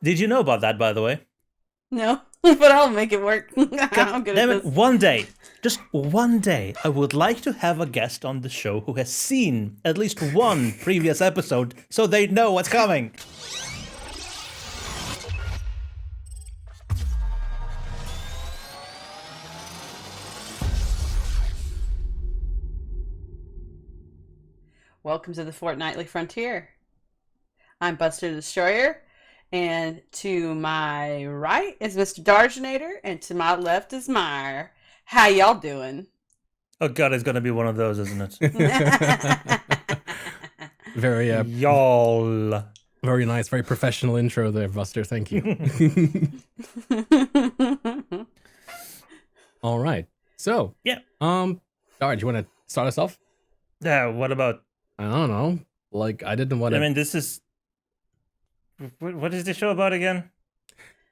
Did you know about that, by the way? No, but I'll make it work. God I'm good at damn it, this. one day, just one day, I would like to have a guest on the show who has seen at least one previous episode so they know what's coming. Welcome to the Fortnightly Frontier. I'm Buster the Destroyer, and to my right is Mr. Darginator, and to my left is Meyer. How y'all doing? Oh god, it's gonna be one of those, isn't it? Very Y'all. very nice, very professional intro there, Buster. Thank you. All right. So, Yeah. all right, you want to start us off? Yeah, what about... I don't know. Like, I didn't want to. I mean, this is... What is the show about again?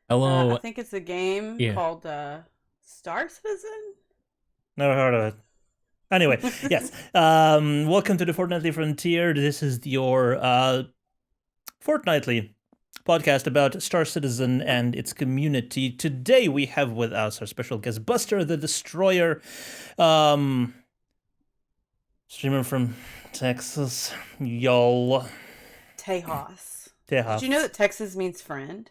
Hello. I think it's a game called Star Citizen. Never heard of it. Anyway, yes. Welcome to the Fortnightly Frontier. This is your Fortnightly podcast about Star Citizen and its community. Today we have with us our special guest, Buster the Destroyer, streamer from Texas. Y'all. Tejas. Tejas. Did you know that Texas means friend?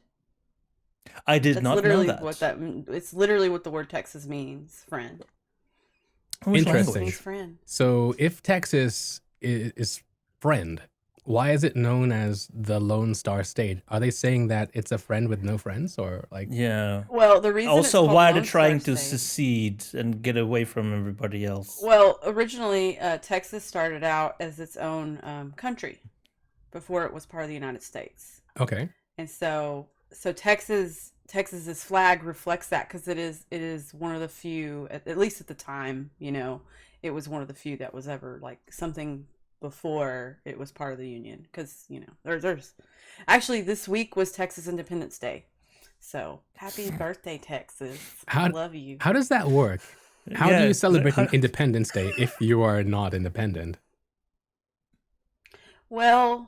I did That's not literally know that. It's literally what the word Texas means, friend. Which Interesting. language? Means friend. So, if Texas is friend, why is it known as the Lone Star State? Are they saying that it's a friend with no friends, or like? Yeah. Well, the reason it's Also, called why are they Lone Star trying to State- secede and get away from everybody else? Well, originally, Texas started out as its own country before it was part of the United States, Okay. and so Texas's flag reflects that because it is one of the few, at least at the time, it was one of the few that was ever like something before it was part of the Union. Because there's actually this week was Texas Independence Day, so happy birthday, Texas! I love you. How does that work? How do Yeah, you celebrate an Independence Day if you are not independent? Well,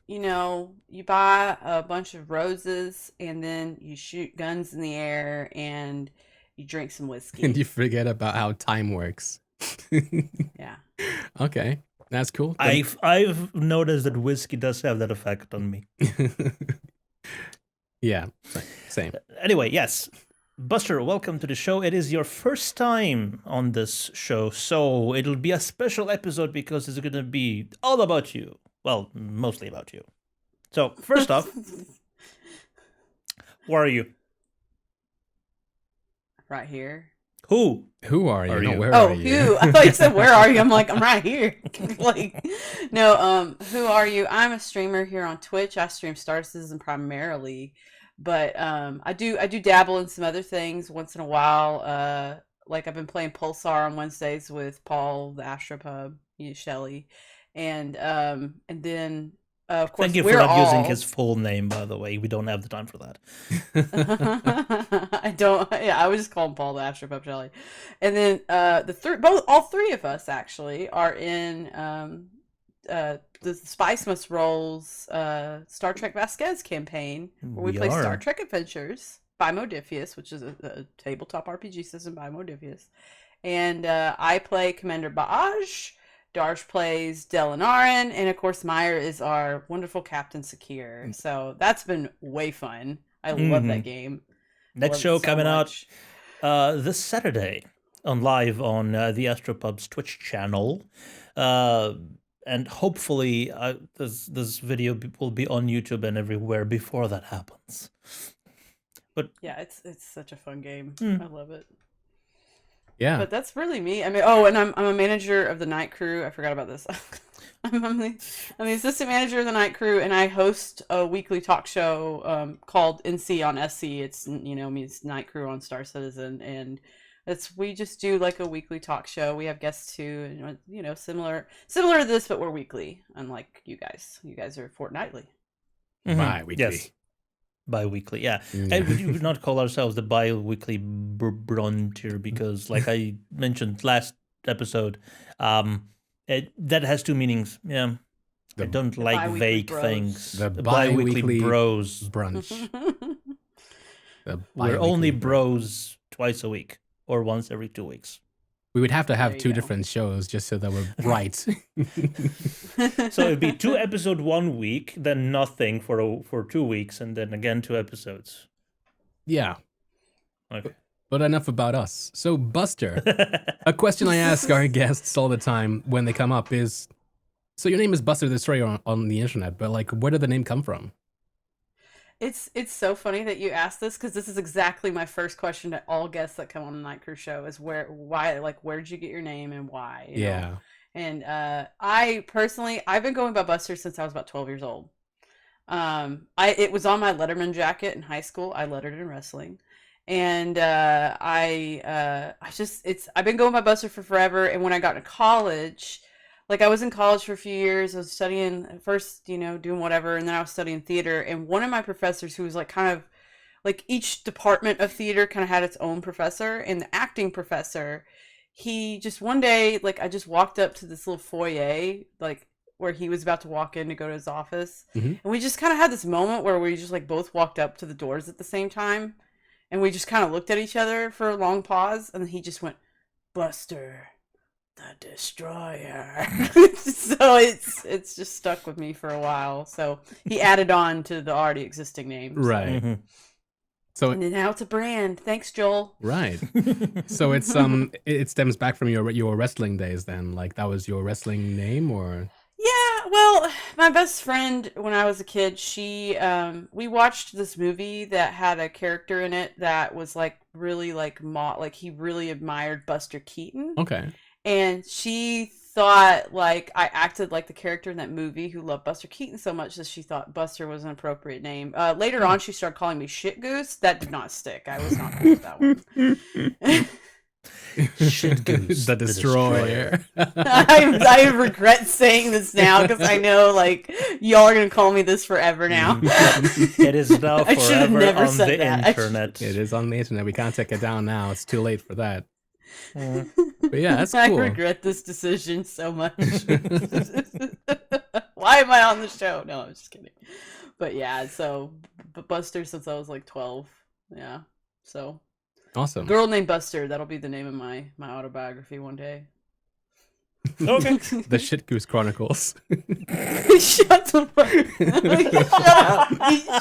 you buy a bunch of roses and then you shoot guns in the air and you drink some whiskey. And you forget about how time works. Yeah. Okay, that's cool. I've noticed that whiskey does have that effect on me. Yeah, same. Anyway, yes. Buster, welcome to the show. It is your first time on this show, so it'll be a special episode because it's going to be all about you. Well, mostly about you. So, first off, where are you? Right here. Who? Who are you? Are No, you? where Oh, are you? who? I thought you said where are you? I'm like, I'm right here. Like, no, who are you? I'm a streamer here on Twitch. I stream Star Citizen primarily, but I do dabble in some other things once in a while. Like I've been playing Pulsar on Wednesdays with Paul the Astropub, Shelly, and then of course Thank you for not using his full name, by the way. We don't have the time for that. I don't. Yeah, I would just call him Paul the Astropub Shelley. And then all three of us actually are in the Spice Must Roll's Star Trek Vasquez campaign, where we play Star Trek Adventures by Modiphius, which is a tabletop RPG system by Modiphius. And I play Commander Baaj. Darsh plays Delanarin, and of course Meyer is our wonderful Captain Sakir. So that's been way fun. I love that game. Next show coming out this Saturday live on the Astropub's Twitch channel. And hopefully this video will be on YouTube and everywhere before that happens. But yeah, it's such a fun game. I love it. Yeah. But that's really me. I mean, and I'm a manager of the night crew. I forgot about this. I'm the assistant manager of the night crew, and I host a weekly talk show called NC on SC. It's means Night Crew on Star Citizen, and we just do like a weekly talk show. We have guests too, and similar to this, but we're weekly. Unlike you guys. You guys are fortnightly. Bi-weekly. Yes. Bi-weekly, yeah. And we do not call ourselves the bi-weekly Brontier because, like I mentioned last episode, that has two meanings. Yeah, I don't like bi-weekly vague bros. things. The Bi-weekly bi-weekly bros. brunch. The We're bi-weekly only brunch. bros twice a week or once every 2 weeks. We would have to have There you 2 go. different shows just so that we're right. So it'd be 2 episodes 1 week, then nothing for 2 weeks, and then again 2 episodes. Yeah, Okay. but enough about us. So Buster, a question I ask our guests all the time when they come up is, so your name is Buster the Destroyer on the internet, but like, where did the name come from? It's so funny that you asked this because this is exactly my first question to all guests that come on the Night Crew show is where'd you get your name and why? You know? Yeah. And I've been going by Buster since I was about 12 years old. It was on my Letterman jacket in high school. I lettered in wrestling, and I've been going by Buster for forever. And when I got to college, like I was in college for a few years. I was studying at first, doing whatever, and then I was studying theater. And one of my professors, who was like kind of like each department of theater kind of had its own professor, and the acting professor, he just one day, like I just walked up to this little foyer, like where he was about to walk in to go to his office, Mhm. and we just kind of had this moment where we just like both walked up to the doors at the same time, and we just kind of looked at each other for a long pause, and then he just went, "Buster the Destroyer." So it's just stuck with me for a while. So he added on to the already existing name. Right. Mhm. So And now it's a brand. Thanks, Joel. right. So it's it stems back from your wrestling days then. Like that was your wrestling name or Yeah, well, my best friend when I was a kid, we watched this movie that had a character in it that was like really like he really admired Buster Keaton. okay. And she thought like I acted like the character in that movie who loved Buster Keaton so much that she thought Buster was an appropriate name. Later on, she started calling me Shit Goose. That did not stick. I was not cool with that one. Shit Goose, the Destroyer. I regret saying this now because I know like y'all are gonna call me this forever now. It is now I should have forever never on said the that. internet. It is on the internet. We can't take it down now. It's too late for that. Mhm. But yeah, that's I cool. regret this decision so much. Why am I on the show? No, I'm just kidding. But yeah, so Buster since I was like 12. Yeah. So Awesome. girl named Buster, that'll be the name of my autobiography one day. Okay. The Shit Goose Chronicles. Shut the fuck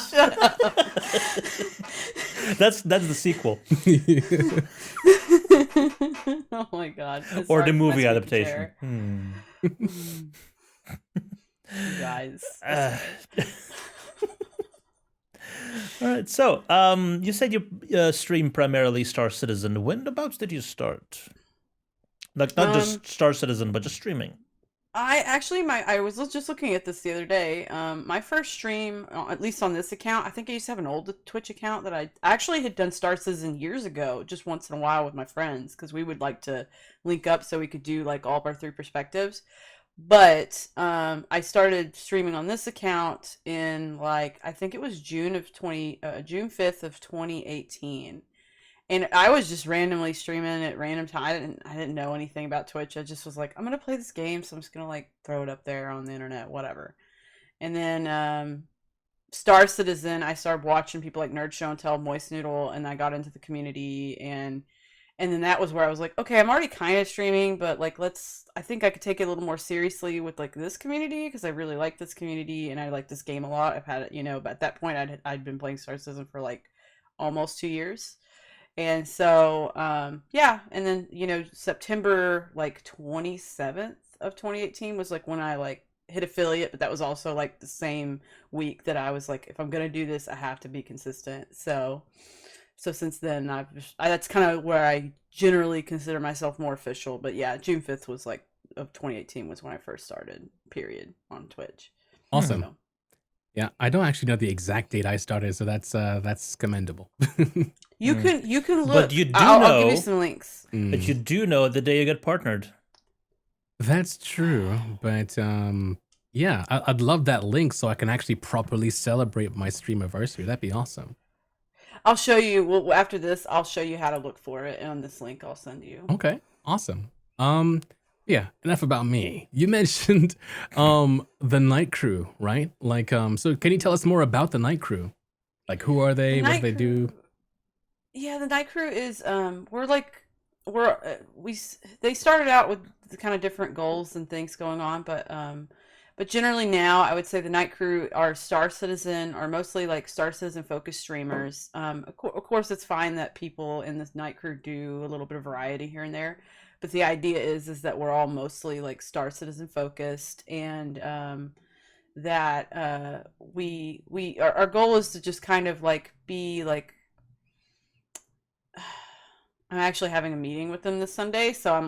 Shut up. That's the sequel Oh my god. It's or hard the for my movie squeaky adaptation. chair. You guys. All right. So, you said you stream primarily Star Citizen. When about did you start? Like not just Star Citizen, but just streaming. I was just looking at this the other day. My first stream, at least on this account, I think I used to have an old Twitch account that I actually had done Star Citizen years ago, just once in a while with my friends, because we would like to link up so we could do like all of our 3 perspectives. But I started streaming on this account in like I think it was June 5th of 2018. And I was just randomly streaming at random time. I didn't know anything about Twitch. I just was like, I'm gonna play this game, so I'm just gonna like throw it up there on the internet, whatever. And then Star Citizen, I started watching people like Nerd Show and Tell, Moist Noodle, and I got into the community, and then that was where I was like, okay, I'm already kind of streaming, but like I think I could take it a little more seriously with like this community because I really like this community and I like this game a lot. I've had it, but at that point I'd been playing Star Citizen for like almost 2 years. And so, yeah, and then, September like 27th of 2018 was like when I like hit affiliate, but that was also like the same week that I was like, if I'm going to do this, I have to be consistent. So since then that's kind of where I generally consider myself more official. But yeah, June 5th was like of 2018 was when I first started, period, on Twitch. Awesome. So. Yeah, I don't actually know the exact date I started, so that's commendable. You can look. But you do I'll give know- you some links. But you do know the day you get partnered. That's true, but yeah, I'd love that link so I can actually properly celebrate my stream anniversary. That'd be awesome. I'll show you. Well, after this, I'll show you how to look for it on this link I'll send you. Okay, awesome. Yeah, enough about me. You mentioned the night crew, right? Like so can you tell us more about the night crew? Like who are The they? What do night they do? crew. Yeah, the night crew is we're they started out with the kind of different goals and things going on, but generally now I would say the night crew are Star Citizen or mostly like Star Citizen focused streamers. Of course, it's fine that people in this night crew do a little bit of variety here and there, but the idea is that we're all mostly like Star Citizen focused, and that our goal is to just kind of like be like. I'm actually having a meeting with them this Sunday, so I'm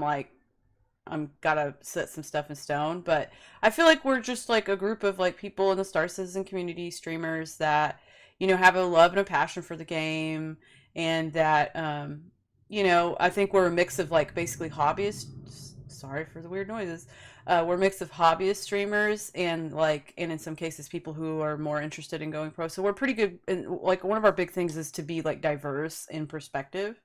gotta set some stuff in stone. But I feel like we're just like a group of like people in the Star Citizen community, streamers that have a love and a passion for the game, and that I think we're a mix of like basically hobbyists. Sorry for the weird noises. We're a mix of hobbyist streamers and in some cases people who are more interested in going pro. So we're pretty good. And like one of our big things is to be like diverse in perspective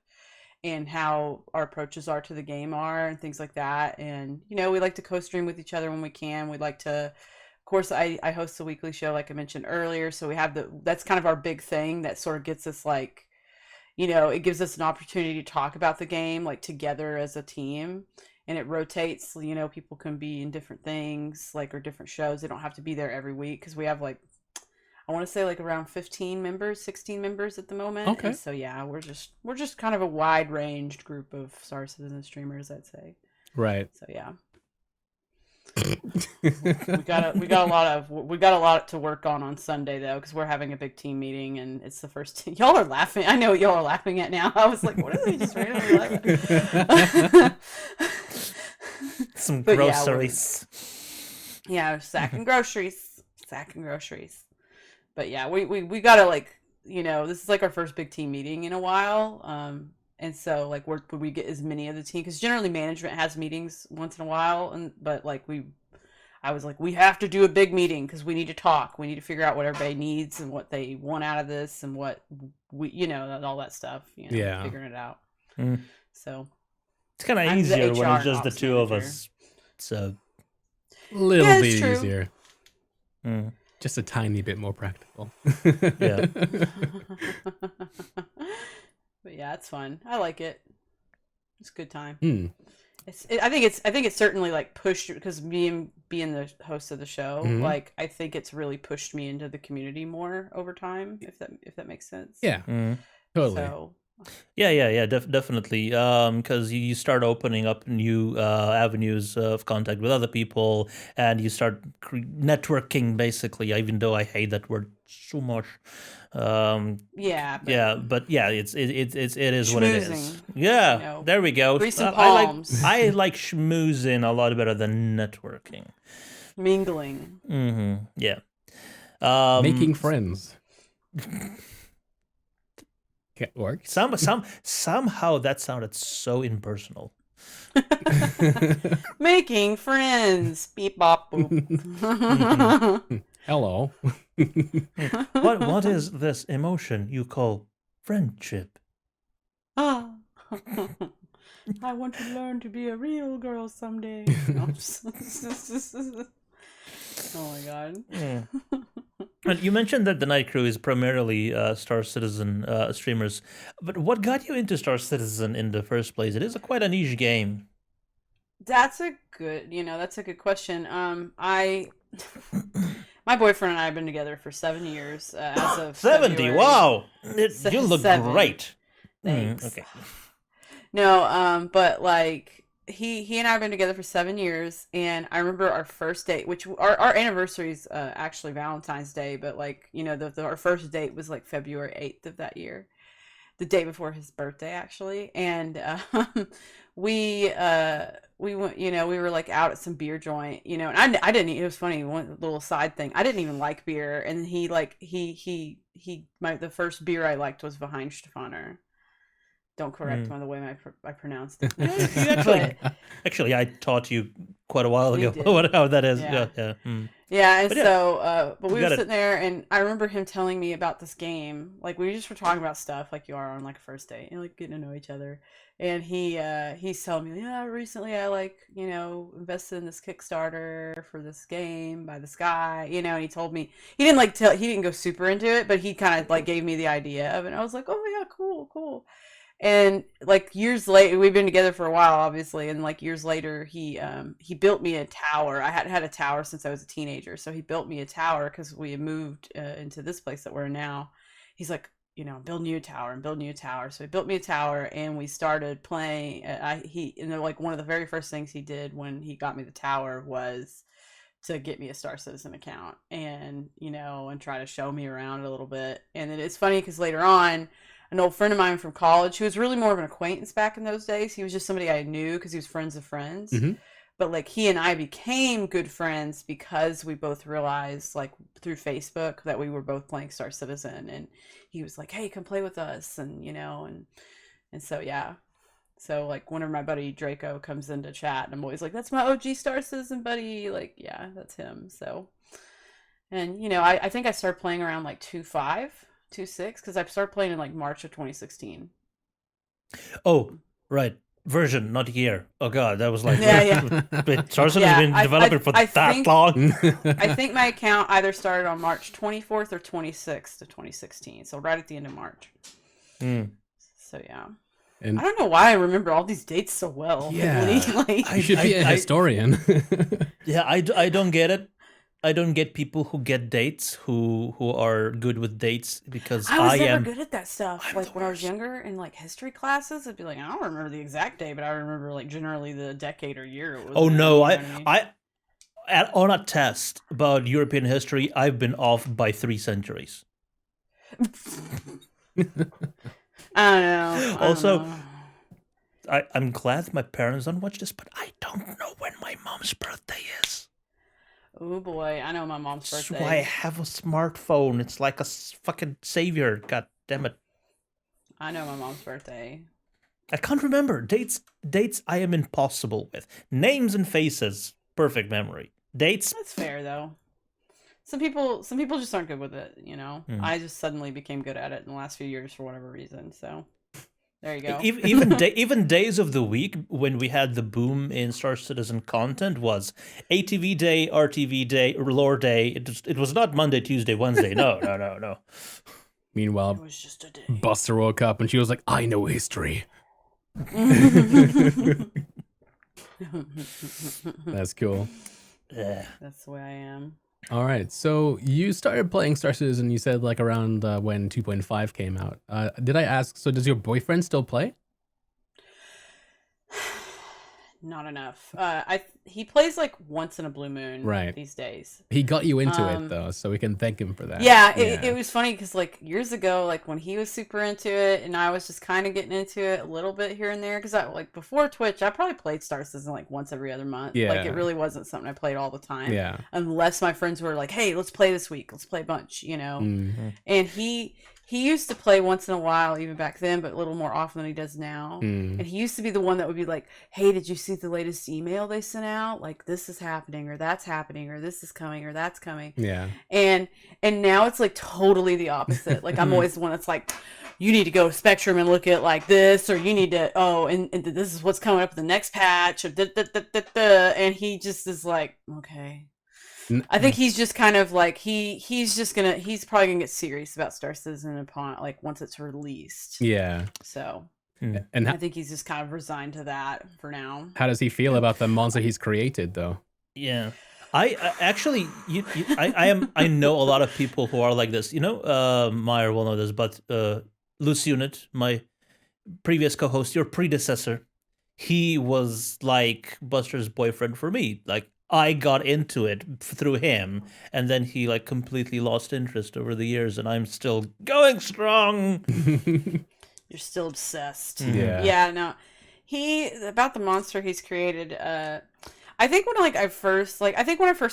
and how our approaches are to the game are and things like that. And we like to co-stream with each other when we can. We like to, of course, I host a weekly show like I mentioned earlier, so we have that's kind of our big thing that sort of gets us like it gives us an opportunity to talk about the game like together as a team, and it rotates. People can be in different things like or different shows. They don't have to be there every week because we have like I want to say like around 15 members, 16 members at the moment. Okay. And so yeah, we're just kind of a wide ranged group of Star Citizen streamers, I'd say. Right. So yeah. we got a lot to work on Sunday though, because we're having a big team meeting and it's the first y'all are laughing. I know what y'all are laughing at now. I was like, what are they just randomly laughing? Some But groceries. Yeah, sacking groceries. But yeah, we gotta like this is like our first big team meeting in a while, and so like we get as many of the team because generally management has meetings once in a while, but like I was like we have to do a big meeting because we need to talk, we need to figure out what everybody needs and what they want out of this and what we all that stuff, Yeah. figuring it out. So It's kind of I'm the easier when HR it's just the ops two of manager. us. So Little Yeah, bit it's true. easier. mm, Just a tiny bit more practical. Yeah. But yeah, it's fun. I like it. It's a good time. Hmm. I think it's certainly like pushed because being the host of the show, Mhm. like I think it's really pushed me into the community more over time, if that makes sense. Yeah, mm. totally. So Yeah, definitely. Because you start opening up new avenues of contact with other people, and you start networking. Basically, even though I hate that word so much. yeah, But yeah, it is what it is. Schmoozing, Yeah, there we go. grease and I palms, I like schmoozing a lot better than networking. mingling. Yeah. Making friends. Can't work. Somehow that sounded so impersonal. Making friends. Beep bop boop. Hello. What is this emotion you call friendship? Ah. I want to learn to be a real girl someday. Oh my god. Mm. And you mentioned that the Night Crew is primarily Star Citizen streamers, but what got you into Star Citizen in the first place? It is quite a niche game. That's a good question. My boyfriend and I have been together for 7 years as of 70. February. Wow, you look 7. great. Thanks. Okay. No, but like he and I have been together for 7 years, and I remember our first date, which our anniversary is actually Valentine's Day, but like our first date was like February 8th of that year, the day before his birthday actually, and we went, we were like out at some beer joint, and I didn't. It was funny, one little side thing. I didn't even like beer, and the first beer I liked was Weihenstephaner. Don't correct me on the way I pronounced it. Actually, I taught you quite a while You ago did. how that is. Yeah. Yeah. Yeah, and But yeah, so, but we you were got it. sitting there, and I remember him telling me about this game. Like we just were talking about stuff, like you are on like a first date, and like getting to know each other. And he's telling me, yeah, recently I like invested in this Kickstarter for this game by this guy, And he told me he didn't go super into it, but he kind of like gave me the idea of it. And I was like, oh yeah, cool, cool. And like years later, we've been together for a while, obviously, and like years later, he built me a tower. I hadn't had a tower since I was a teenager, so he built me a tower because we had moved into this place that we're in now. He's like, building you a tower and building you a tower. So he built me a tower, and we started playing. Like one of the very first things he did when he got me the tower was to get me a Star Citizen account, and and try to show me around a little bit. And then it's funny because later on, an old friend of mine from college, who was really more of an acquaintance back in those days. He was just somebody I knew because he was friends of friends. Mm-hmm. But like he and I became good friends because we both realized, like through Facebook, that we were both playing Star Citizen, and he was like, "Hey, come play with us," and so yeah. So like whenever my buddy Draco comes into chat, and I'm always like, "That's my OG Star Citizen buddy." Like, yeah, that's him. So, and I think I started playing around like 2.5. 2.6 because I started playing in like March of 2016. Oh, right. Version, not year. Oh god, that was like Yeah. Star Citizen has been developing for I that think- long. I think my account either started on March 24th or 26th of 2016, so right at the end of March. Mm. So yeah, And I don't know why I remember all these dates so well. Yeah. Really. you should be a historian. Yeah, I don't get it. I don't get people who get dates who are good with dates because I was I never am. good at that stuff. I'm Like the when I was worst. younger in like history classes, I'd be like, I don't remember the exact day, but I remember like generally the decade or year it was. Oh in, no, you know what I mean? on a test about European history, I've been off by 3 centuries. I don't know. Also, I'm glad my parents don't watch this, but I don't know when my mom's birthday is. oh boy, I know my mom's That's birthday. why I have a smartphone. It's like a fucking savior. God damn it. I know my mom's birthday. I can't remember. Dates I am impossible with. Names and faces, perfect memory. Dates, That's fair though. Some people just aren't good with it, Hmm. I just suddenly became good at it in the last few years for whatever reason. So there you go. even days of the week when we had the boom in Star Citizen content was ATV day, RTV day, lore day. It was not Monday, Tuesday, Wednesday. No. It Meanwhile, was just a day. Buster woke up and she was like, I know history. That's cool. Yeah. That's the way I am. All right. So you started playing Star Citizen, you said like around when 2.5 came out. Did I ask, so does your boyfriend still play? Not enough. He plays like once in a blue moon Right. these days. He got you into it though, so we can thank him for that. Yeah, it was funny because like years ago, like when he was super into it and I was just kind of getting into it a little bit here and there, because I like before Twitch, I probably played Star Citizen like once every other month. Like Yeah. it really wasn't something I played all the time. Yeah. Unless my friends were like, "Hey, let's play this week. Let's play a bunch," Mm. And he used to play once in a while, even back then, but a little more often than he does now. Mm. And he used to be the one that would be like, "Hey, did you see the latest email they sent out? Like this is happening, or that's happening, or this is coming, or that's coming." Yeah. And now it's like totally the opposite. Like I'm always the one that's like, "You need to go to Spectrum and look at like this, or you need to and this is what's coming up in the next patch," or and he just is like, "Okay." I think he's just kind of like he's probably gonna get serious about Star Citizen upon like once it's released. Yeah. So And I think he's just kind of resigned to that for now. how does he feel about the monster he's created though? Yeah. I actually, I know a lot of people who are like this. Meyer will know this, but Loose Unit, my previous co-host, your predecessor, he was like Buster's boyfriend for me. Like I got into it through him, and then he like completely lost interest over the years, and I'm still going strong. You're still obsessed. Yeah. Yeah, no. About the monster he's created, I think when I first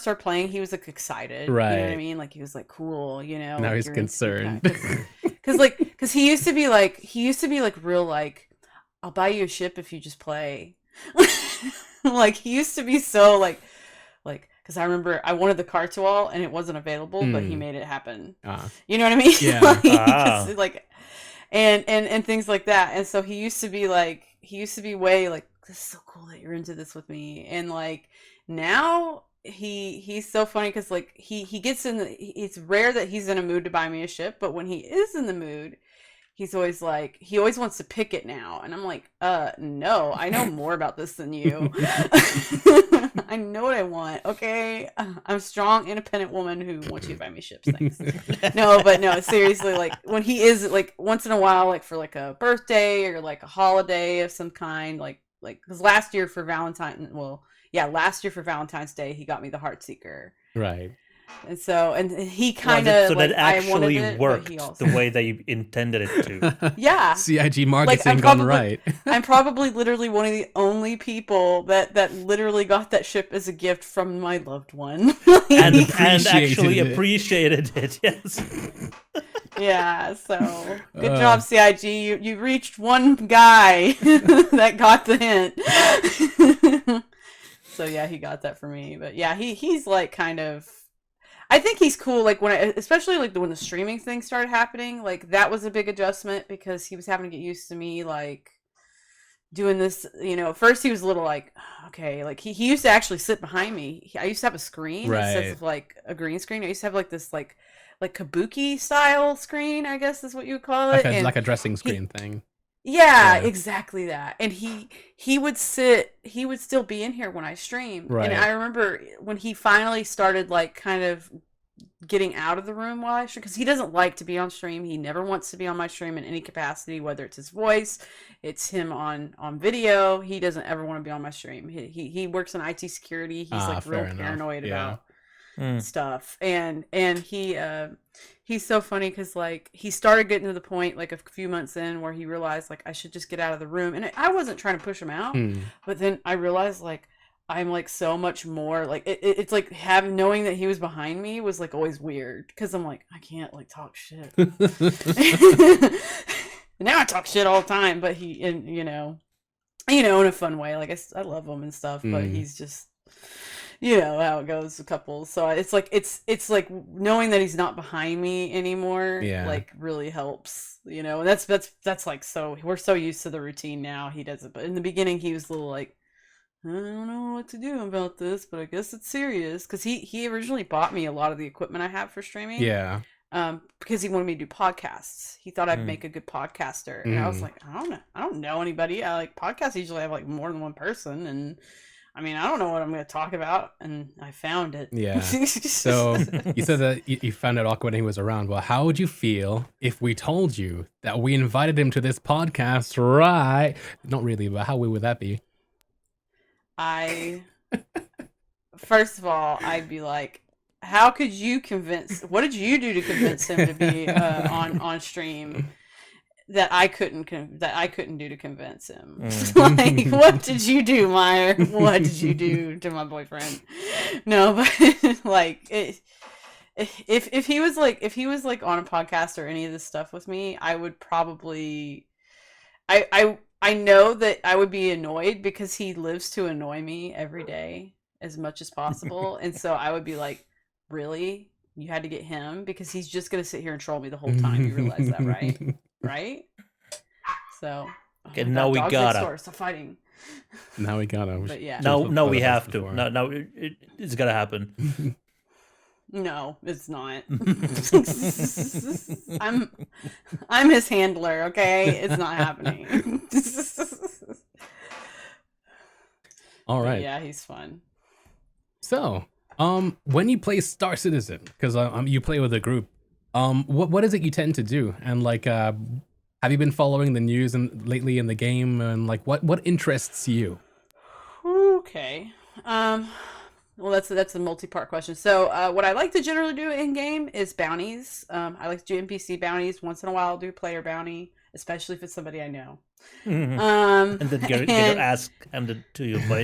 started playing, he was like excited. You know what I Right. mean? Like he was like cool, Now like, he's you're concerned. Because he used to be like real like, "I'll buy you a ship if you just play." Like he used to be so like because I remember I wanted the cart wall and it wasn't available, but he made it happen. You know what I mean? Yeah. like and things like that. And so he used to be way like, this is so cool that you're into this with me. And like now he's so funny because like he gets in it's rare that he's in a mood to buy me a ship, but when he is in the mood, he's always like, he always wants to pick it now. And I'm like, no, I know more about this than you. I know what I want. Okay. I'm a strong, independent woman who wants you to buy me ships. Thanks. No, seriously, like when he is like once in a while, like for like a birthday or like a holiday of some kind, like, cause last year for Valentine's Day, he got me the Heartseeker. Right. And so, and he kind of so like, that actually I wanted it, worked but he also... the way that you intended it to. Yeah. CIG marketing gone right. I'm probably literally one of the only people that literally got that ship as a gift from my loved one. and actually appreciated it. Yes. Yeah, so good job, CIG. You reached one guy that got the hint. So yeah, he got that for me. But yeah, he's like kind of, I think he's cool. Like especially like when the streaming thing started happening, like that was a big adjustment because he was having to get used to me like doing this. You know, at first he was a little like, okay, like he used to actually sit behind me. I used to have a screen instead of like a green screen. I used to have like this like kabuki style screen, I guess is what you would call it, like a dressing screen thing. Yeah, exactly that. And he would still be in here when I streamed. Right. And I remember when he finally started like kind of getting out of the room while I stream, because he doesn't like to be on stream. He never wants to be on my stream in any capacity, whether it's his voice, it's him on video. He doesn't ever want to be on my stream. He works in IT security. He's like real paranoid about stuff. And he's so funny because like he started getting to the point like a few months in where he realized like I should just get out of the room, and I wasn't trying to push him out, but then I realized like I'm like so much more like it's like knowing that he was behind me was like always weird because I'm like I can't like talk shit. Now I talk shit all the time, but you know in a fun way. Like I love him and stuff, but he's just, you know how it goes with couples. So it's like knowing that he's not behind me anymore, like really helps, you know. And that's like, so we're so used to the routine now. He does it, but in the beginning he was a little like, I don't know what to do about this, but I guess it's serious because he originally bought me a lot of the equipment I have for streaming. Yeah. Because he wanted me to do podcasts. He thought I'd make a good podcaster, and I was like, I don't know anybody. I like podcasts usually have like more than one person, and I mean, I don't know what I'm going to talk about, and I found it. Yeah. So you said that you found it awkward when he was around. Well, how would you feel if we told you that we invited him to this podcast, right? Not really, but how would that be? First of all, I'd be like, how could you what did you do to convince him to be on stream that I couldn't do to convince him? Like, what did you do, Meyer? What did you do to my boyfriend? No, but like if he was like on a podcast or any of this stuff with me, I would probably I know that I would be annoyed because he lives to annoy me every day as much as possible. And so I would be like, really? You had to get him? Because he's just going to sit here and troll me the whole time. You realize that, right? Right? So. Okay, now we gotta. Stop fighting. Now we gotta. But yeah. No, we have to. No, it's gotta happen. No, it's not. I'm his handler, okay? It's not happening. All right. But yeah, he's fun. So, when you play Star Citizen, because you play with a group, what is it you tend to do? And like, have you been following the news lately in the game? And like, what interests you? Okay. Well, that's a multi-part question. So, what I like to generally do in game is bounties. I like to do NPC bounties. Once in a while, I'll do player bounty, especially if it's somebody I know. And then get your ass handed to you by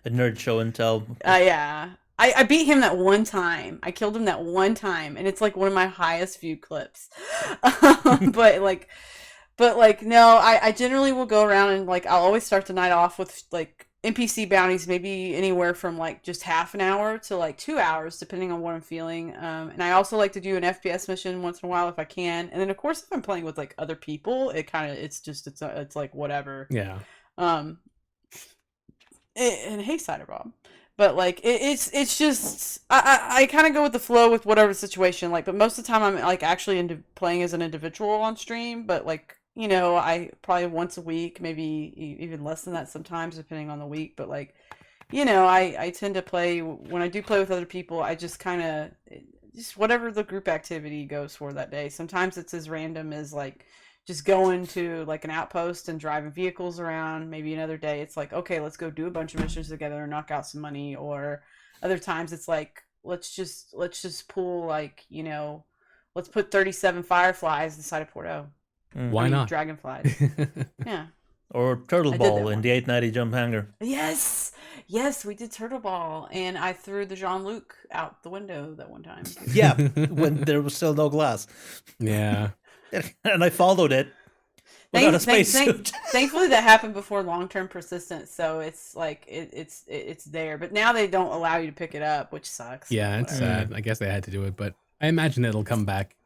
a nerd show and tell. Yeah. I beat him that one time. I killed him that one time, and it's like one of my highest viewed clips. But no, I generally will go around and like I'll always start the night off with like NPC bounties, maybe anywhere from like just half an hour to like 2 hours, depending on what I'm feeling. And I also like to do an FPS mission once in a while if I can. And then of course, if I'm playing with like other people, it's like whatever. Yeah. And hey, Cider Bob. But like it's just I kind of go with the flow with whatever situation like. But most of the time I'm like actually into playing as an individual on stream. But like I probably once a week, maybe even less than that sometimes, depending on the week. But like I tend to play when I do play with other people. I just kind of just whatever the group activity goes for that day. Sometimes it's as random as like just going to like an outpost and driving vehicles around. Maybe another day it's like, okay, let's go do a bunch of missions together and knock out some money. Or other times it's like, let's just pull like, let's put 37 fireflies inside of Porto. Why not? Dragonflies. Yeah. Or Turtle Ball in the 890 jump hanger. Yes, we did Turtle Ball, and I threw the Jean-Luc out the window that one time. Yeah, when there was still no glass. Yeah. And I followed it without a spacesuit. Thankfully, that happened before long-term persistence, so it's like it's there. But now they don't allow you to pick it up, which sucks. Yeah, it's sad. I guess they had to do it, but I imagine it'll come back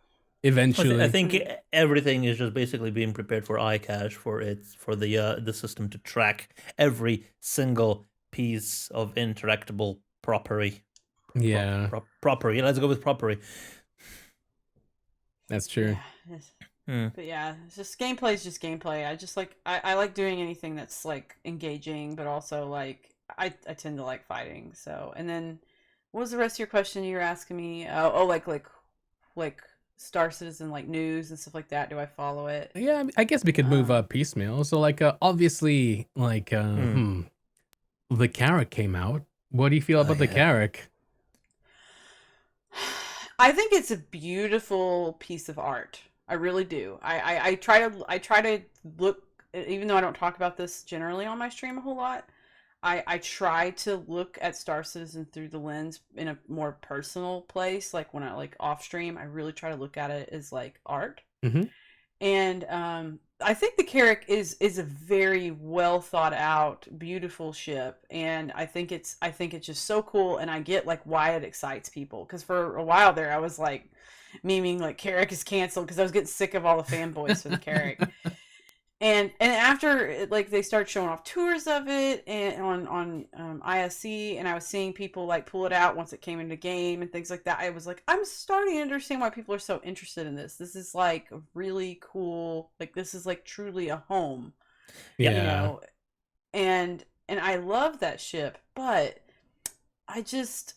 eventually. I think everything is just basically being prepared for iCache for the system to track every single piece of interactable property. Yeah. Property. Let's go with property. That's true. Yeah. But yeah, it's just gameplay is just gameplay. I like doing anything that's like engaging, but also like I tend to like fighting. So, and then what was the rest of your question you were asking me? Like Star Citizen, like news and stuff like that. Do I follow it? Yeah, I guess we could move up piecemeal. So like obviously like the carrack came out. What do you feel about the carrack? I think it's a beautiful piece of art. I really do. I try to look, even though I don't talk about this generally on my stream a whole lot. I try to look at Star Citizen through the lens in a more personal place. Like when I like off stream, I really try to look at it as like art. Mm-hmm. And I think the carrack is a very well thought out, beautiful ship, and I think it's just so cool. And I get like why it excites people, because for a while there I was like memeing like carrack is canceled because I was getting sick of all the fanboys for the carrack. And after like they started showing off tours of it and on ISC, and I was seeing people like pull it out once it came into game and things like that, I was like, I'm starting to understand why people are so interested in this. This is like really cool. Like this is like truly a home. Yeah. And I love that ship, but I just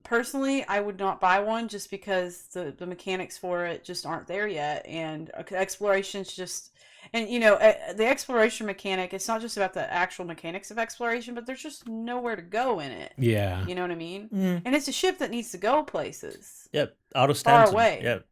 personally I would not buy one just because the mechanics for it just aren't there yet, and exploration's just. And the exploration mechanic, it's not just about the actual mechanics of exploration, but there's just nowhere to go in it. Yeah. You know what I mean? And it's a ship that needs to go places. Yep. Out of Far Stanton. away. Yep.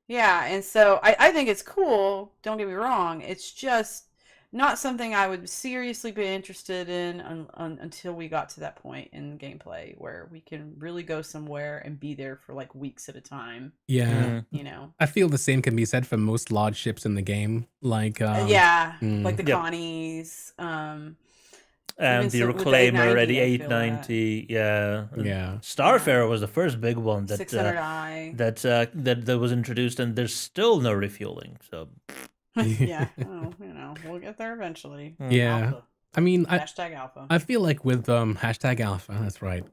Yeah, and so I think it's cool, don't get me wrong. It's just not something I would seriously be interested in until we got to that point in gameplay where we can really go somewhere and be there for like weeks at a time. Yeah. I feel the same can be said for most large ships in the game. Like like the Connies, and the Reclaimer at the 890, yeah. Starfarer was the first big one that 600i that was introduced, and there's still no refueling. So yeah, we'll get there eventually. Yeah. Alpha. I mean, hashtag alpha. I feel like with hashtag alpha, that's right.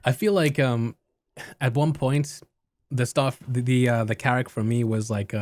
I feel like at one point the carrack for me was like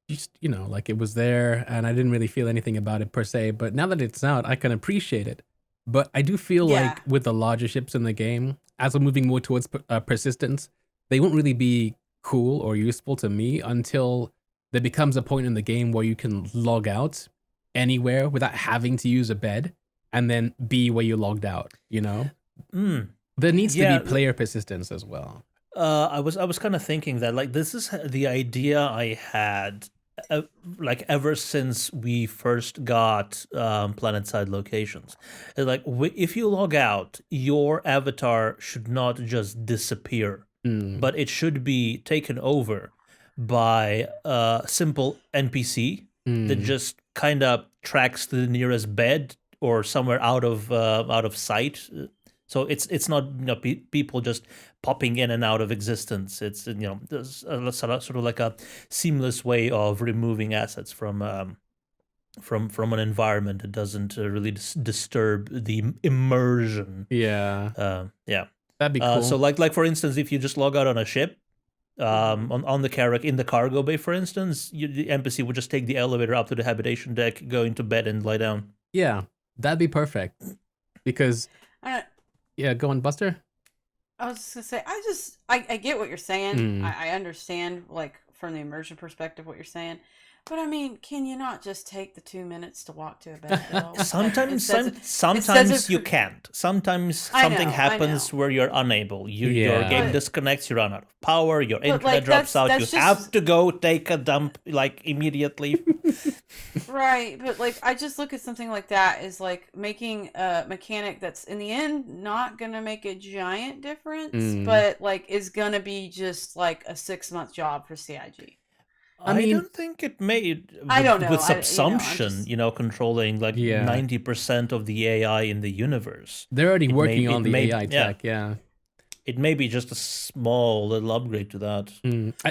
just like it was there and I didn't really feel anything about it per se, but now that it's out I can appreciate it. But I do feel like with the larger ships in the game, as we're moving more towards persistence, they won't really be cool or useful to me until there becomes a point in the game where you can log out anywhere without having to use a bed and then be where you logged out, There needs to be player persistence as well. I was kind of thinking that like this is the idea I had like ever since we first got planet-side locations. Like if you log out, your avatar should not just disappear, but it should be taken over by a simple NPC that just kind of tracks to the nearest bed or somewhere out of sight. So it's not people just popping in and out of existence. It's there's sort of like a seamless way of removing assets from an environment that doesn't really disturb the immersion. Yeah. Yeah. That'd be cool. So like for instance, if you just log out on a ship, on the carrack in the cargo bay, for instance, the NPC would just take the elevator up to the habitation deck, go into bed, and lie down. Yeah, that'd be perfect. Because, yeah, go on, Buster. I was just gonna say, I get what you're saying. I understand, like, from the immersion perspective, what you're saying. But I mean, can you not just take the 2 minutes to walk to a bed? Sometimes you can't. Sometimes something happens where you're unable. Your game disconnects. You run out of power. Your internet drops out. You have to go take a dump like immediately. Right, but like I just look at something like that as like making a mechanic that's in the end not gonna make a giant difference, but like is gonna be just like a 6-month job for CIG. I mean, don't think it made. I don't know. With subsumption, controlling like 90% of the AI in the universe. They're already working on the AI tech, yeah. It may be just a small little upgrade to that.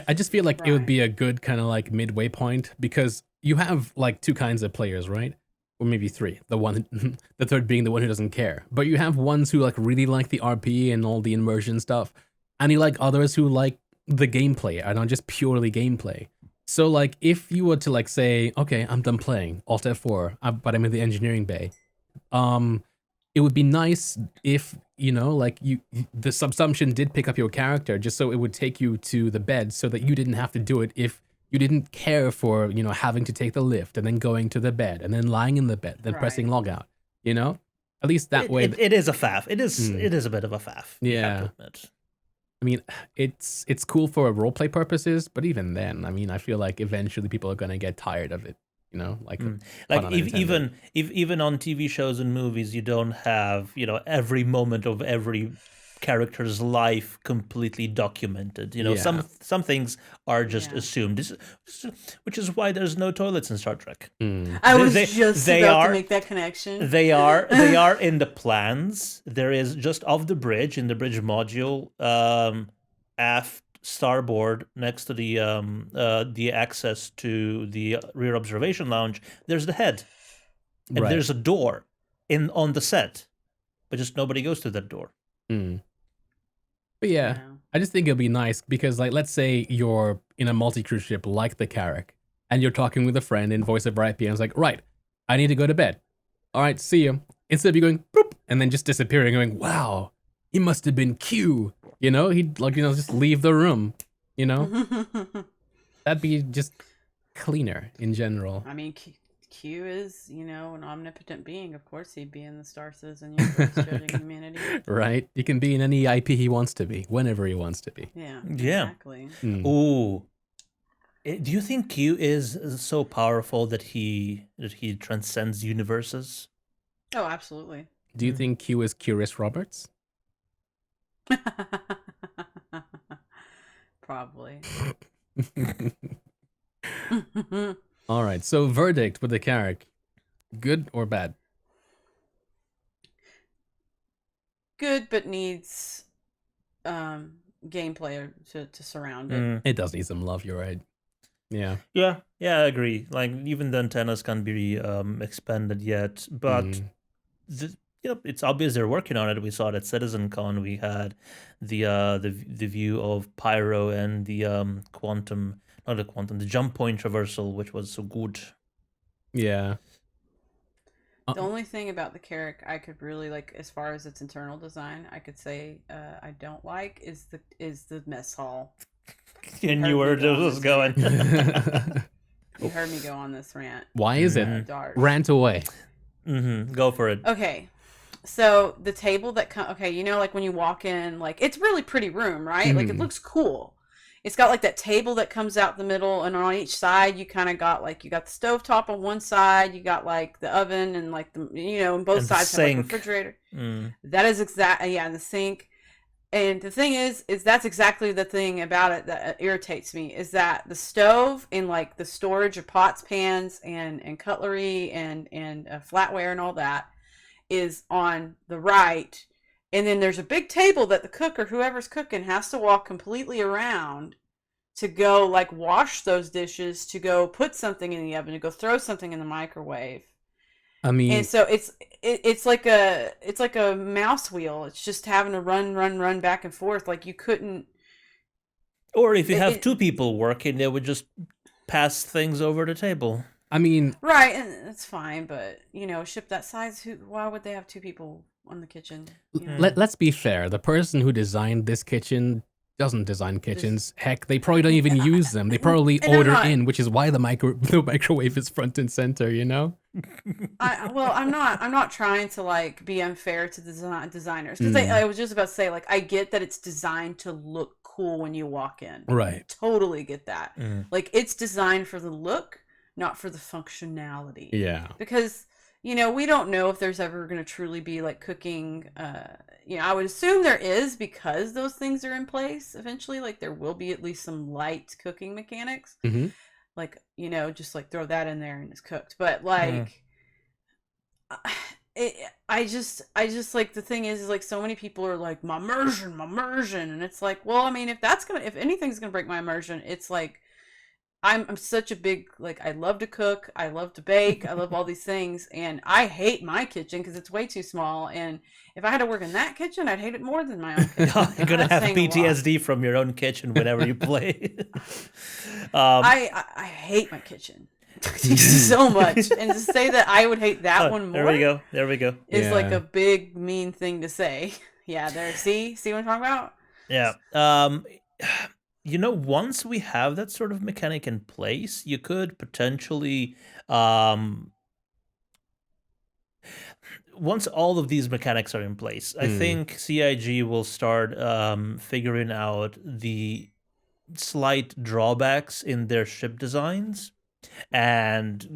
I just feel like it would be a good kind of like midway point, because you have like two kinds of players, right? Or maybe three. The third being the one who doesn't care. But you have ones who like really like the RP and all the immersion stuff, and you like others who like the gameplay and not just purely gameplay. So like if you were to like say, okay, I'm done playing Alt F4, but I'm in the engineering bay, it would be nice if like the subsumption did pick up your character, just so it would take you to the bed, so that you didn't have to do it if you didn't care for having to take the lift and then going to the bed and then lying in the bed, then pressing log out. At least that way. It is a faff. It is a bit of a faff. Yeah. I mean, it's cool for roleplay purposes, but even then, I mean, I feel like eventually people are gonna get tired of it. Even on TV shows and movies, you don't have every moment of every character's life completely documented. Some things are just assumed. Which is why there's no toilets in Star Trek. I was just about to make that connection. They are in the plans. There is just off the bridge, in the bridge module, aft starboard, next to the access to the rear observation lounge, there's the head, and there's a door on the set, but just nobody goes through that door. But yeah, I just think it'll be nice because, like, let's say you're in a multi-cruise ship like the Carrack, and you're talking with a friend in voice over IP, and it's like, right, I need to go to bed. All right, see you. Instead of you going, boop, and then just disappearing, going, wow, he must have been Q. He'd just leave the room. That'd be just cleaner in general. I mean, Q is, an omnipotent being. Of course, he'd be in the Star Citizen universe judging humanity. Right. He can be in any IP he wants to be, whenever he wants to be. Yeah. Exactly. Ooh. Do you think Q is so powerful that he transcends universes? Oh, absolutely. Do you think Q is Curious Roberts? Probably. All right. So verdict with the Carrack. Good or bad? Good, but needs gameplay to surround it. It does need some love, you're right. Yeah. Yeah, I agree. Like, even the antennas can't be expanded yet, but it's obvious they're working on it. We saw it at CitizenCon. We had the view of Pyro and the the jump point traversal, which was so good. Yeah. The only thing about the Carrack I could really like, as far as its internal design, I could say I don't like is the mess hall. You knew where this was going. You heard me go on this rant. Why is it? Rant away. Go for it. Okay. So the table that like when you walk in, like it's really pretty room, right? Like it looks cool. It's got like that table that comes out the middle, and on each side you kind of got like you got the stovetop on one side, you got like the oven and like the and both sides have like a refrigerator. That is and the sink. And the thing is that's exactly the thing about it that irritates me, is that the stove and like the storage of pots, pans, and cutlery and flatware and all that is on the right, and then there's a big table that the cook or whoever's cooking has to walk completely around to go like wash those dishes, to go put something in the oven, to go throw something in the microwave. I mean, And so it's like a mouse wheel. It's just having to run back and forth. Like you couldn't. Or if you have two people working, they would just pass things over the table. I mean, Right, and it's fine, but a ship that size, why would they have two people on the kitchen? let's be fair. The person who designed this kitchen doesn't design kitchens. Heck, they probably don't even use them. They probably And order in, which is why the microwave is front and center, you know? I'm not trying to like be unfair to the designers, because I was just about to say, like, I get that it's designed to look cool when you walk in. Right. Totally get that. Like, it's designed for the look, not for the functionality. Yeah. Because we don't know if there's ever going to truly be like cooking. I would assume there is, because those things are in place eventually. Like, there will be at least some light cooking mechanics. Mm-hmm. Like, just like throw that in there and it's cooked. But like, I just like, the thing is like, so many people are like, my immersion, and it's like, well, I mean, if anything's gonna break my immersion, it's like, I'm such a big, like, I love to cook, I love to bake, I love all these things, and I hate my kitchen because it's way too small. And if I had to work in that kitchen, I'd hate it more than my own kitchen. You're gonna have PTSD from your own kitchen whenever you play. I hate my kitchen so much, and to say that I would hate that one more. There we go. Is like a big mean thing to say. Yeah, there. See what I'm talking about? Yeah. Once we have that sort of mechanic in place, you could potentially, once all of these mechanics are in place, I think CIG will start figuring out the slight drawbacks in their ship designs, and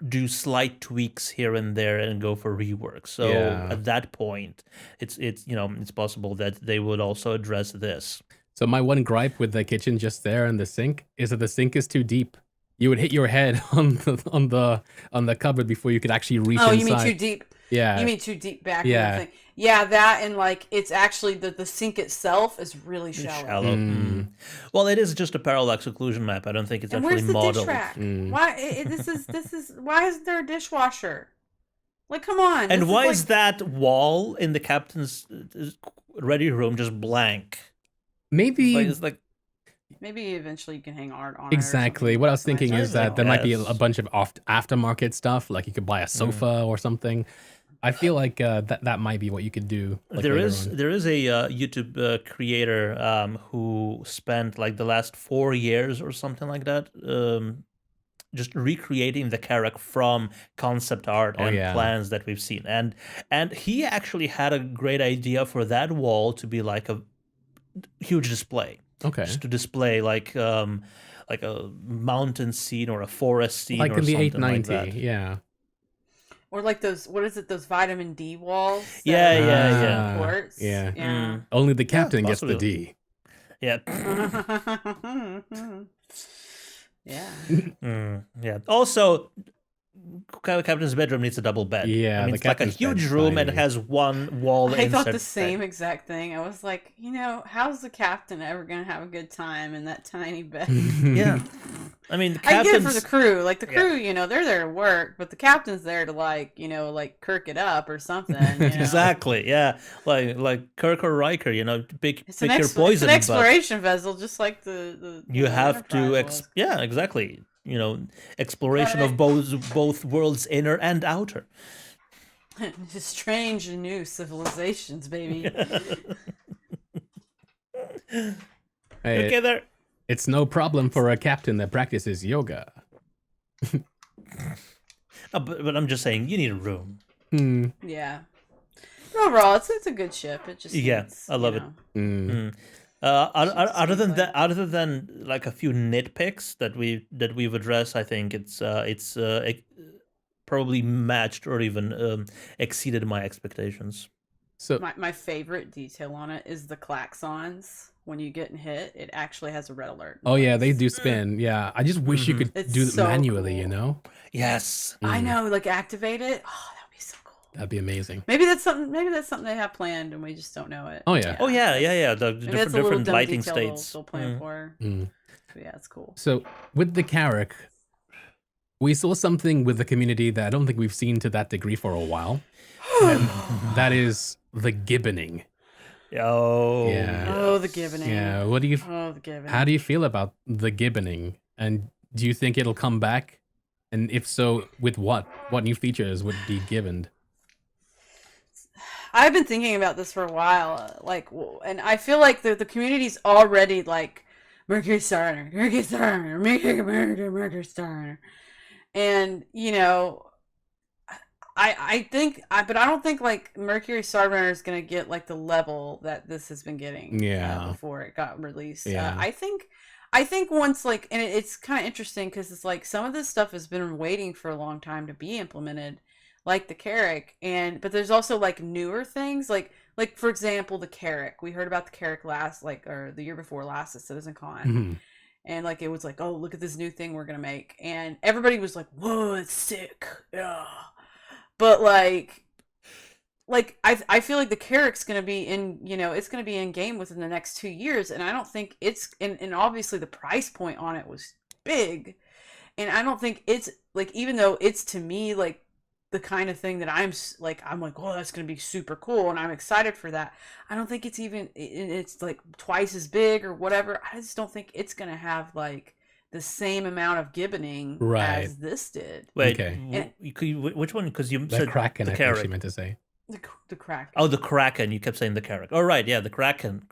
do slight tweaks here and there and go for rework. So at that point, it's possible that they would also address this. So my one gripe with the kitchen just there and the sink is that the sink is too deep. You would hit your head on the cupboard before you could actually reach inside. Oh, you mean too deep? Yeah. You mean too deep back in the thing. Yeah, that, and like, it's actually the sink itself is really shallow. Well, it is just a parallax occlusion map. I don't think it's actually modeled. Where's the dish rack? This is why isn't there a dishwasher? Like, come on. And why is that wall in the captain's ready room just blank? Maybe it's like maybe eventually you can hang art on exactly. it. What I was thinking is that there might be a bunch of aftermarket stuff, like you could buy a sofa or something. I feel like that might be what you could do. Like, there is a YouTube creator who spent like the last 4 years or something like that just recreating the carrack from concept art and plans that we've seen, and he actually had a great idea for that wall to be like a huge display. Okay. Just to display like a mountain scene or a forest scene, like or in the something 890, like that. Yeah. Or like those, what is it? Those vitamin D walls. Yeah. Quartz. Yeah. Only the captain gets the D. Yeah. Yeah. Yeah. Also, captain's bedroom needs a double bed. Yeah, I mean, it's like a huge room and it has one wall. I thought the same exact thing. I was like, how's the captain ever gonna have a good time in that tiny bed? Yeah. I mean, I get it for the crew. Like, the crew, they're there to work, but the captain's there to like Kirk it up or something. Exactly. Yeah. Like Kirk or Riker. Pick your poison. It's an exploration vessel, just like the you have to. Exactly. Exploration of both worlds, inner and outer. Strange and new civilizations, baby. Hey, okay, there. It's no problem for a captain that practices yoga. But I'm just saying, you need a room. Yeah. Overall, it's a good ship. It just I love it. Other than like a few nitpicks that we've addressed, I think it's probably matched or even exceeded my expectations. So my favorite detail on it is the klaxons. When you get hit, it actually has a red alert. Oh yeah, they do spin. Yeah, I just wish you could do it manually. Cool. Yes, I know. Like, activate it. Oh, that would be so cool. That'd be amazing. Maybe that's something. Maybe that's something they have planned, and we just don't know it. Oh, yeah. Oh yeah. The Maybe that's a little different dumb lighting detail states. They'll plan for. Mm. But yeah, it's cool. So with the carrack, we saw something with the community that I don't think we've seen to that degree for a while. And that is the gibboning. Oh Yeah. Oh, the gibboning. Yeah. Oh, the gibboning. How do you feel about the gibboning? And do you think it'll come back? And if so, with what? What new features would be given? I've been thinking about this for a while, and I feel like the community's already like Mercury Star Runner, Mercury Star Runner, Mercury Star Runner, and you know, I think, but I don't think like Mercury Star Runner is gonna get like the level that this has been getting, before it got released. Yeah. I think once like, and it's kind of interesting because it's like some of this stuff has been waiting for a long time to be implemented, like the carrack, but there's also like newer things like for example the carrack. We heard about the carrack or the year before last at CitizenCon. Mm-hmm. And like it was like, oh, look at this new thing we're gonna make, and everybody was like, whoa, it's sick, yeah. But like I feel like the carrack's gonna be it's gonna be in game within the next 2 years, and I don't think it's and obviously the price point on it was big, and I don't think it's like, even though it's to me like the kind of thing that I'm like, oh, that's gonna be super cool, and I'm excited for that. I don't think it's like twice as big or whatever. I just don't think it's gonna have like the same amount of gibboning as this did. Wait, okay. Which one? Because you the said Kraken, the I think carrack. she meant to say. The Kraken. Oh, the Kraken. You kept saying the carrack. Oh, right. Yeah, the Kraken.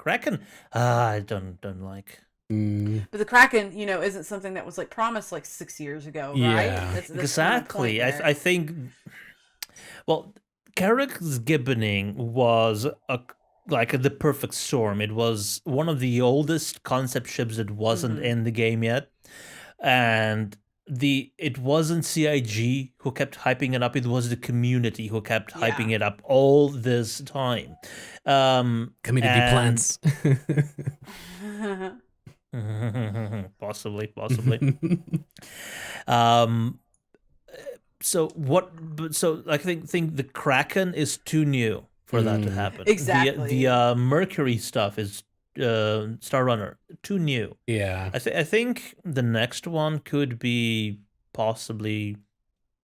I don't like. But the Kraken, isn't something that was like promised like 6 years ago, right? Yeah, that's exactly. I think. Well, carrack's gibboning was the perfect storm. It was one of the oldest concept ships that wasn't in the game yet, and it wasn't CIG who kept hyping it up. It was the community who kept hyping it up all this time. Community plants. Possibly. So I think the Kraken is too new for that to happen. Exactly. The Mercury stuff is Star Runner, too new. Yeah. I think the next one could be possibly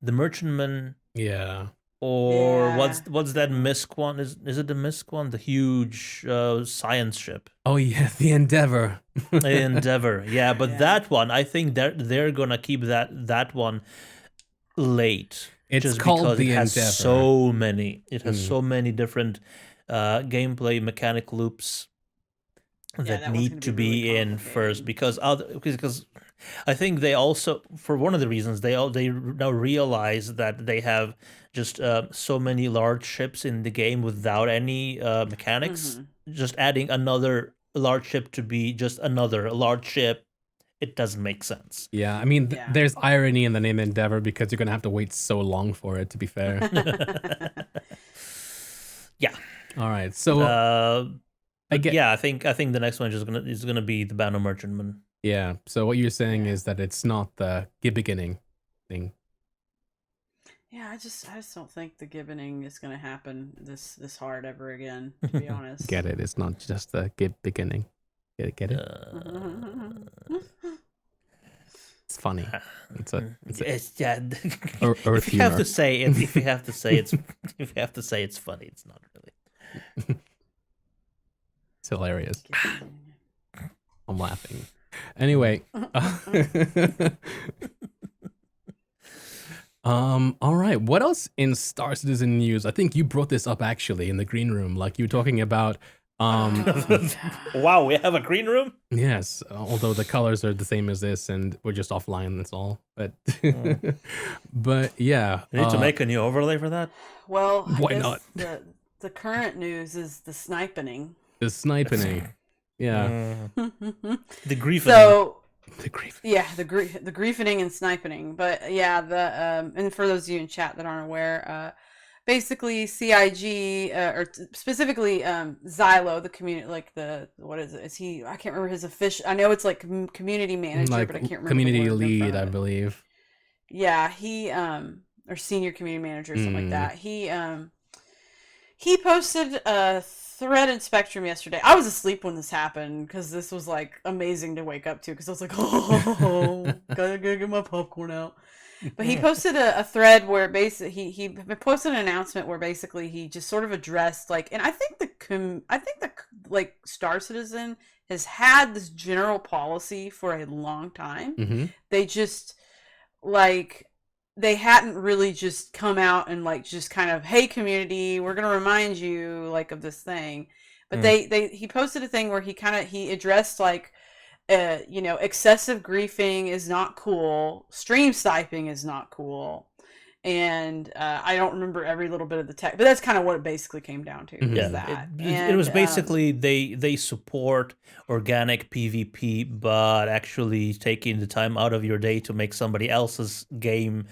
the Merchantman. Yeah. Or what's that Misk one? Is it the Misk one? The huge science ship. Oh yeah, the Endeavor. The Endeavor. Yeah, but that one, I think they're gonna keep that one late. It's just called because the it has Endeavor. so many. It has so many different gameplay mechanic loops that need to be really in first, because I think they also, for one of the reasons, they now realize that they have just so many large ships in the game without any mechanics. Just adding another large ship to be just another large ship, it doesn't make sense. Yeah, I mean, there's irony in the name Endeavor because you're gonna have to wait so long for it. To be fair. Yeah. All right. So. I think the next one is gonna be the Banner Merchantman. Yeah. So what you're saying is that it's not the beginning thing. Yeah, I just don't think the gibboning is gonna happen this hard ever again. To be honest. Get it? It's not just the beginning. Get it? It's funny. It's yeah. Or if you have to say it's funny, it's not really. It's hilarious. I'm laughing. Anyway. All right. What else in Star Citizen news? I think you brought this up actually in the green room. Like you were talking about Wow, we have a green room? Yes, although the colors are the same as this and we're just offline, that's all. But but yeah. You need to make a new overlay for that? Well, why not? The current news is the sniping. The sniping. Yeah. The griefing. So the grief. Yeah, the griefing and sniping. But yeah, and for those of you in chat that aren't aware, basically CIG or specifically Xylo, the community, like what is it? Is he? I can't remember his official. I know it's like community manager, like but I can't remember. Community lead, I believe. Yeah, he or senior community manager, or something like that. He posted a thread in Spectrum yesterday. I was asleep when this happened because this was like amazing to wake up to, because I was like, oh, gotta get my popcorn out. But he posted a thread where basically he posted an announcement where basically he just sort of addressed like, and I think the like Star Citizen has had this general policy for a long time. They just like they hadn't really just come out and like just kind of, hey community, we're gonna remind you like of this thing. But he posted a thing where he addressed like excessive griefing is not cool, stream sniping is not cool, and I don't remember every little bit of the text, but that's kind of what it basically came down to. Yeah, That. it was basically they support organic PvP, but actually taking the time out of your day to make somebody else's game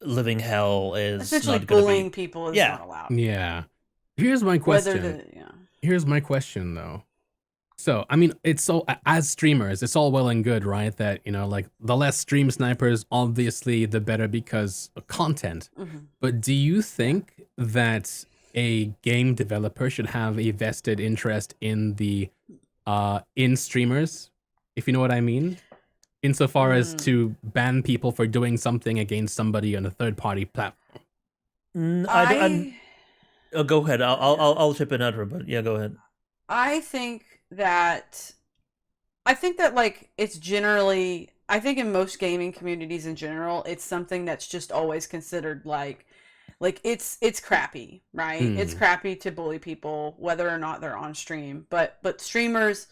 living hell is essentially not gonna bullying be... people is Yeah. not allowed. Yeah. Here's my question. Here's my question though. So, I mean, it's so, as streamers, it's all well and good, right? That, like the less stream snipers, obviously the better because of content. But do you think that a game developer should have a vested interest in the, in streamers, if you know what I mean? Insofar as to ban people for doing something against somebody on a third-party platform? Go ahead. I'll chip in after, but yeah, go ahead. I think that like it's generally, I think in most gaming communities in general, it's something that's just always considered like it's crappy, right? It's crappy to bully people whether or not they're on stream. But streamers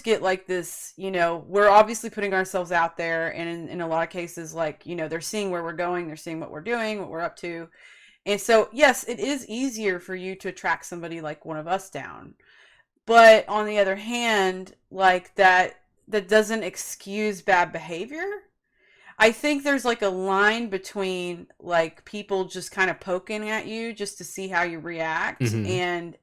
get like this, we're obviously putting ourselves out there, and in a lot of cases, like, they're seeing where we're going, they're seeing what we're doing, what we're up to. And so, yes, it is easier for you to track somebody like one of us down. But on the other hand, like that doesn't excuse bad behavior. I think there's like a line between like people just kind of poking at you just to see how you react and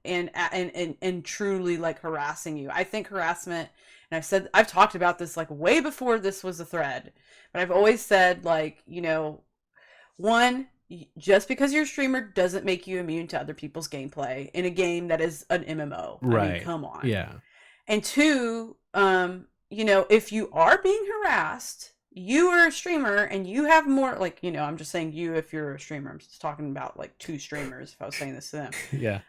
truly like harassing you. I think harassment, and I've talked about this like way before this was a thread, but I've always said like, one, just because you're a streamer doesn't make you immune to other people's gameplay in a game that is an MMO. Right. I mean, come on. Yeah. And two, if you are being harassed, you are a streamer and you have more, like, I'm just saying you if you're a streamer. I'm just talking about like two streamers if I was saying this to them. Yeah.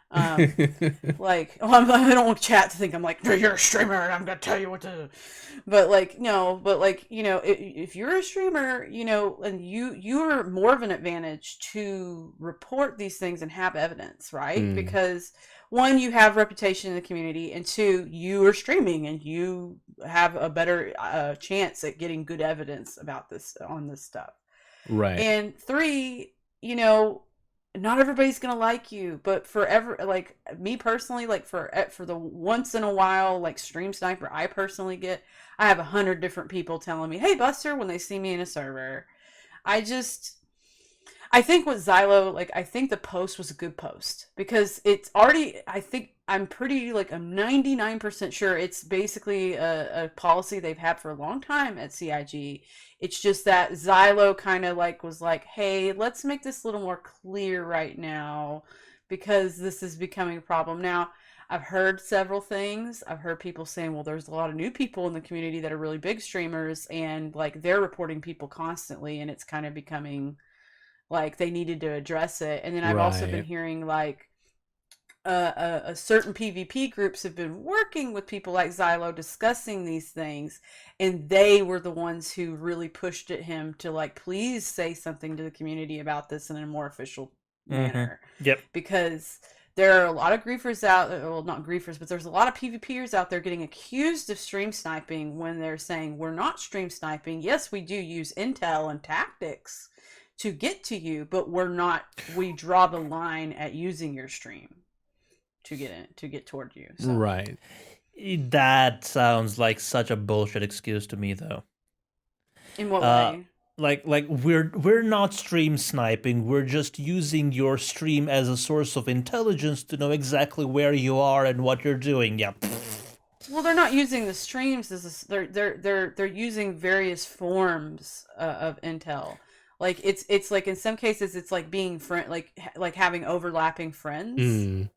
Like, I don't want chat to think I'm like, you're a streamer and I'm going to tell you what to do. But like, no, but like, if you're a streamer, and you are more of an advantage to report these things and have evidence, right? Because one, you have reputation in the community, and two, you are streaming and you have a better chance at getting good evidence about this on this stuff. Right. And three, not everybody's gonna like you, but like me personally, like for the once in a while like stream sniper I personally get, I have 100 different people telling me, hey Buster, when they see me in a server. I think with Xylo, like, I think the post was a good post because it's already, I'm 99% sure it's basically a policy they've had for a long time at CIG. It's just that Xylo kind of like was like, hey, let's make this a little more clear right now because this is becoming a problem. Now, I've heard several things. I've heard people saying, well, there's a lot of new people in the community that are really big streamers and like they're reporting people constantly and it's kind of becoming like they needed to address it. And then I've also been hearing like a certain PvP groups have been working with people like Xylo discussing these things, and they were the ones who really pushed at him to like, please say something to the community about this in a more official manner. Yep. Because there are a lot of griefers out there, well, not griefers, but there's a lot of PvPers out there getting accused of stream sniping when they're saying, we're not stream sniping. Yes, we do use intel and tactics to get to you, but we draw the line at using your stream to get toward you. So. Right. That sounds like such a bullshit excuse to me, though. In what way? Like we're not stream sniping. We're just using your stream as a source of intelligence to know exactly where you are and what you're doing. Yeah. Well, they're not using the streams as they're using various forms of intel. Like it's like in some cases it's like being friend like having overlapping friends.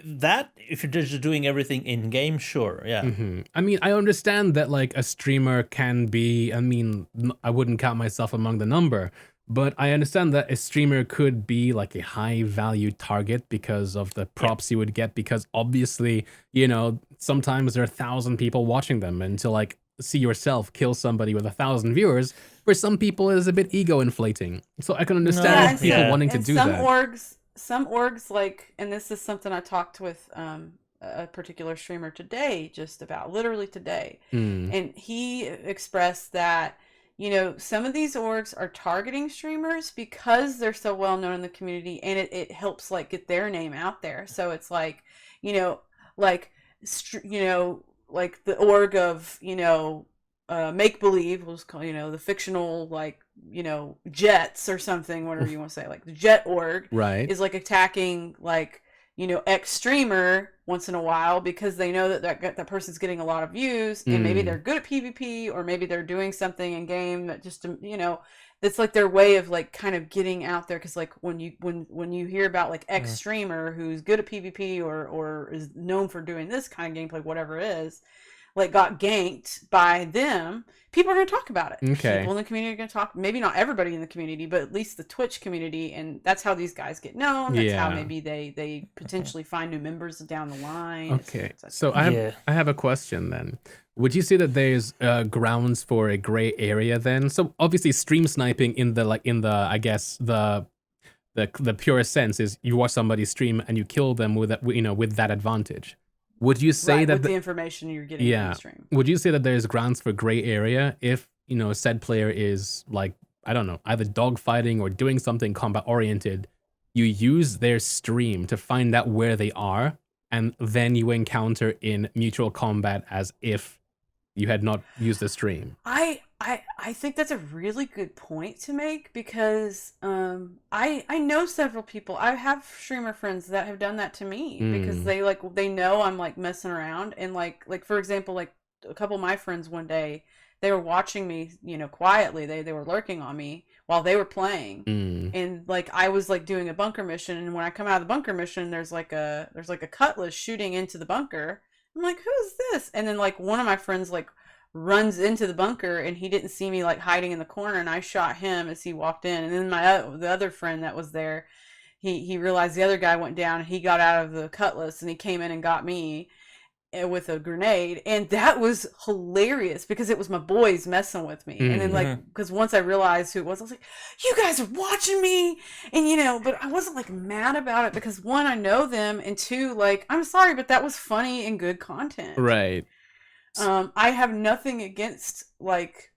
That if you're just doing everything in game, sure, yeah. I mean, I understand that like a streamer can be. I mean, I wouldn't count myself among the number, but I understand that a streamer could be like a high value target because of the props you would get. Because obviously, you know, sometimes there are 1,000 people watching them, and to like see yourself kill somebody with 1,000 viewers for some people is a bit ego inflating. So I can understand people wanting to do that. Some orgs like, and this is something I talked with a particular streamer today, just about literally today, and he expressed that, you know, some of these orgs are targeting streamers because they're so well known in the community, and it helps like get their name out there. So it's like, you know, like like the org of, you know, make believe was called, you know, the fictional, like, you know, jets or something, whatever you want to say, like the jet org is like attacking like, you know, X streamer once in a while because they know that person's getting a lot of views, and maybe they're good at PvP, or maybe they're doing something in game that just, you know, that's like their way of like kind of getting out there. Because like when you hear about like X streamer who's good at PvP or is known for doing this kind of gameplay, whatever it is, like got ganked by them, people are going to talk about it. Okay. People in the community are going to talk, maybe not everybody in the community, but at least the Twitch community, and that's how these guys get known. That's how maybe they potentially find new members down the line. Okay. So I have a question then. Would you say that there's grounds for a gray area then? So obviously stream sniping in the I guess the purest sense is you watch somebody stream and you kill them with that, you know, with that advantage. Would you say that with the information you're getting from the stream? Would you say that there's grounds for gray area if, you know, said player is like, I don't know, either dogfighting or doing something combat oriented, you use their stream to find out where they are, and then you encounter in mutual combat as if you had not used the stream? I think that's a really good point to make, because I know several people. I have streamer friends that have done that to me because they know I'm like messing around, and like for example, like a couple of my friends one day, they were watching me, you know, quietly. They were lurking on me while they were playing, and like I was like doing a bunker mission, and when I come out of the bunker mission, there's like a cutlass shooting into the bunker. I'm like, who is this? And then like one of my friends like runs into the bunker, and he didn't see me like hiding in the corner, and I shot him as he walked in. And then the other friend that was there, he realized the other guy went down, and he got out of the cutlass, and he came in and got me with a grenade. And that was hilarious because it was my boys messing with me. And then like, because once I realized who it was, I was like, you guys are watching me. And you know, but I wasn't like mad about it because one, I know them, and two, like, I'm sorry, but that was funny and good content. Right. I have nothing against, like,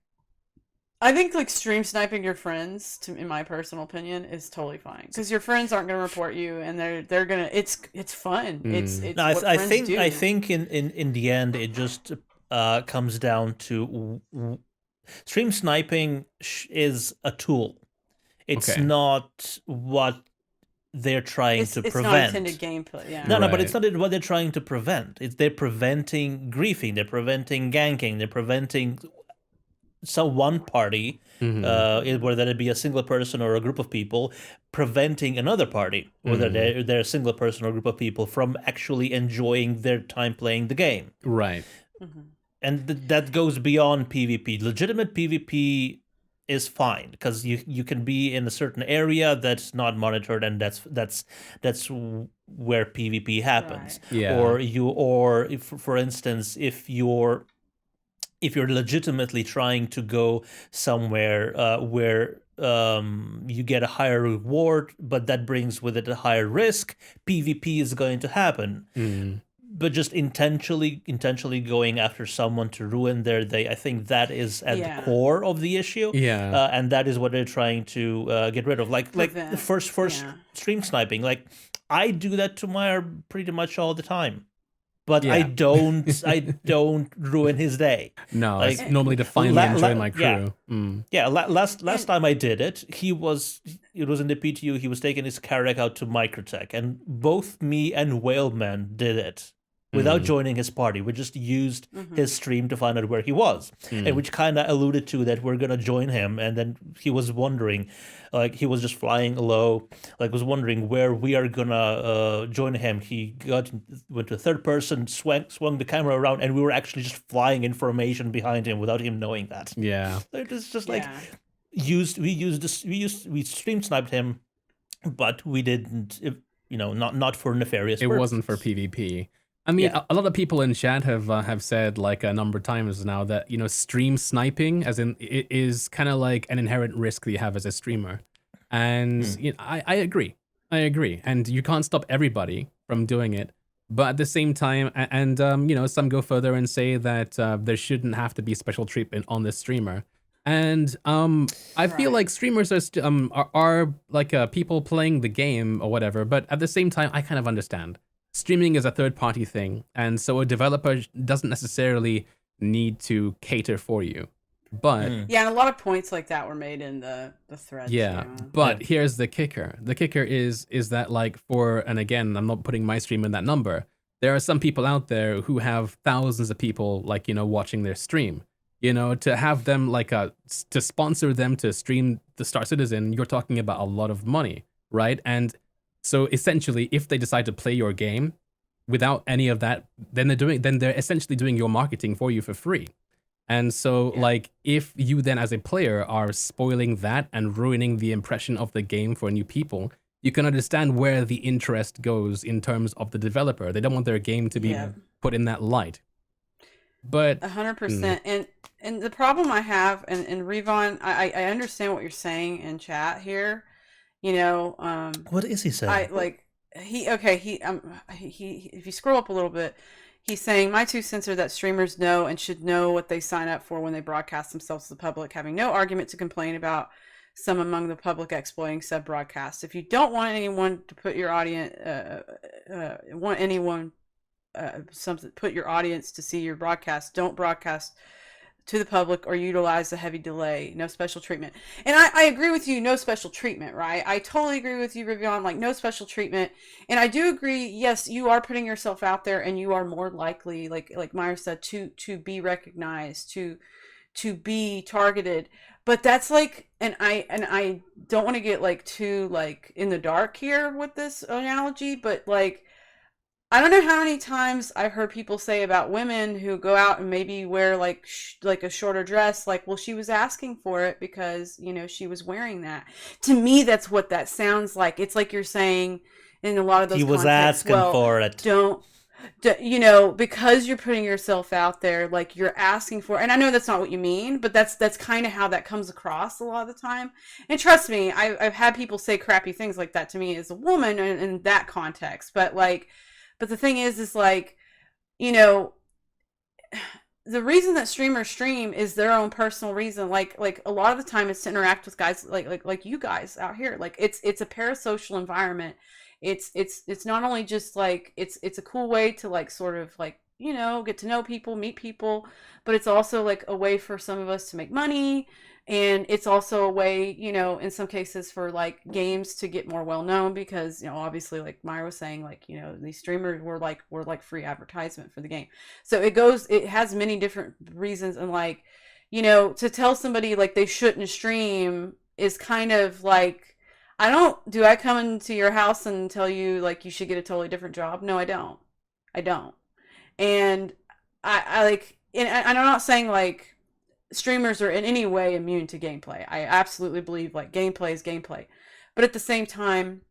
I think like stream sniping your friends, in my personal opinion, is totally fine, because your friends aren't gonna report you, and they're gonna, it's fun. It's No, what I friends think do. I think in the end it just comes down to stream sniping is a tool. It's not what they're trying to prevent. It's not intended gameplay. Yeah. No, but it's not what they're trying to prevent. They're preventing griefing. They're preventing ganking. They're preventing one party, whether it be a single person or a group of people, preventing another party, whether they're a single person or a group of people, from actually enjoying their time playing the game. Right. And that goes beyond PvP. Legitimate PvP is fine because you can be in a certain area that's not monitored, and that's where PvP happens. Right. Yeah. Or if, for instance, if you're legitimately trying to go somewhere where you get a higher reward, but that brings with it a higher risk, PvP is going to happen. But just intentionally going after someone to ruin their day, I think that is at the core of the issue. Yeah. And that is what they're trying to get rid of. Like the first stream sniping. Like, I do that to Meyer pretty much all the time. But I don't ruin his day. No, like, it's normally to finally enjoy my crew. Last time I did it, it was in the PTU. He was taking his carrack out to Microtech, and both me and Whaleman did it. without joining his party. We just used his stream to find out where he was, and which kind of alluded to that we're gonna join him. And then he was wondering, like he was just flying low, like was wondering where we are gonna join him. He went to third person, swung the camera around, and we were actually just flying information behind him without him knowing that. Yeah. It was just like we stream sniped him, but we didn't. Not for nefarious. It purposes. wasn't for PvP. I mean, a lot of people in chat have said like a number of times now that stream sniping, as in it is kind of like an inherent risk that you have as a streamer, and I agree, and you can't stop everybody from doing it, but at the same time, and some go further and say that there shouldn't have to be special treatment on this streamer. And I feel like streamers are like people playing the game or whatever, but at the same time, I kind of understand. Streaming is a third-party thing, and so a developer doesn't necessarily need to cater for you. But yeah, and a lot of points like that were made in the thread. Yeah, but here's the kicker. The kicker is that like and again, I'm not putting my stream in that number. There are some people out there who have thousands of people like watching their stream. To have them like to sponsor them to stream the Star Citizen, you're talking about a lot of money, right? And so essentially, if they decide to play your game without any of that, then they're essentially doing your marketing for you for free. And so like if you then as a player are spoiling that and ruining the impression of the game for new people, you can understand where the interest goes in terms of the developer. They don't want their game to be put in that light. But 100%. And the problem I have, and Revon, I understand what you're saying in chat here. What is he saying? He if you scroll up a little bit, he's saying my 2 cents are that streamers know and should know what they sign up for when they broadcast themselves to the public, having no argument to complain about some among the public exploiting sub broadcasts. If you don't want anyone to put your audience, put your audience to see your broadcast, don't broadcast to the public or utilize a heavy delay. No special treatment. And I agree with you, no special treatment, right? I totally agree with you, Rivian, like no special treatment. And I do agree, yes, you are putting yourself out there and you are more likely, like Myra said, to be recognized, to be targeted. But that's like, and I don't want to get like too like in the dark here with this analogy, but like I don't know how many times I've heard people say about women who go out and maybe wear like a shorter dress, like, well, she was asking for it because, she was wearing that. To me, that's what that sounds like. It's like you're saying in a lot of those contexts, asking for it. Because you're putting yourself out there, like you're asking for, and I know that's not what you mean, but that's kind of how that comes across a lot of the time. And trust me, I've had people say crappy things like that to me as a woman in that context. But the thing is like, the reason that streamers stream is their own personal reason. Like a lot of the time it's to interact with guys like you guys out here. Like it's a parasocial environment. It's not only just like, it's a cool way to like sort of like, get to know people, meet people, but it's also like a way for some of us to make money. And it's also a way, in some cases for like games to get more well known because, obviously like Myra was saying, like, these streamers were like free advertisement for the game. So it has many different reasons. And like, to tell somebody like they shouldn't stream is kind of like, do I come into your house and tell you like you should get a totally different job? No, I don't. And I like, and I'm not saying like, streamers are in any way immune to gameplay. I absolutely believe like gameplay is gameplay. But at the same time,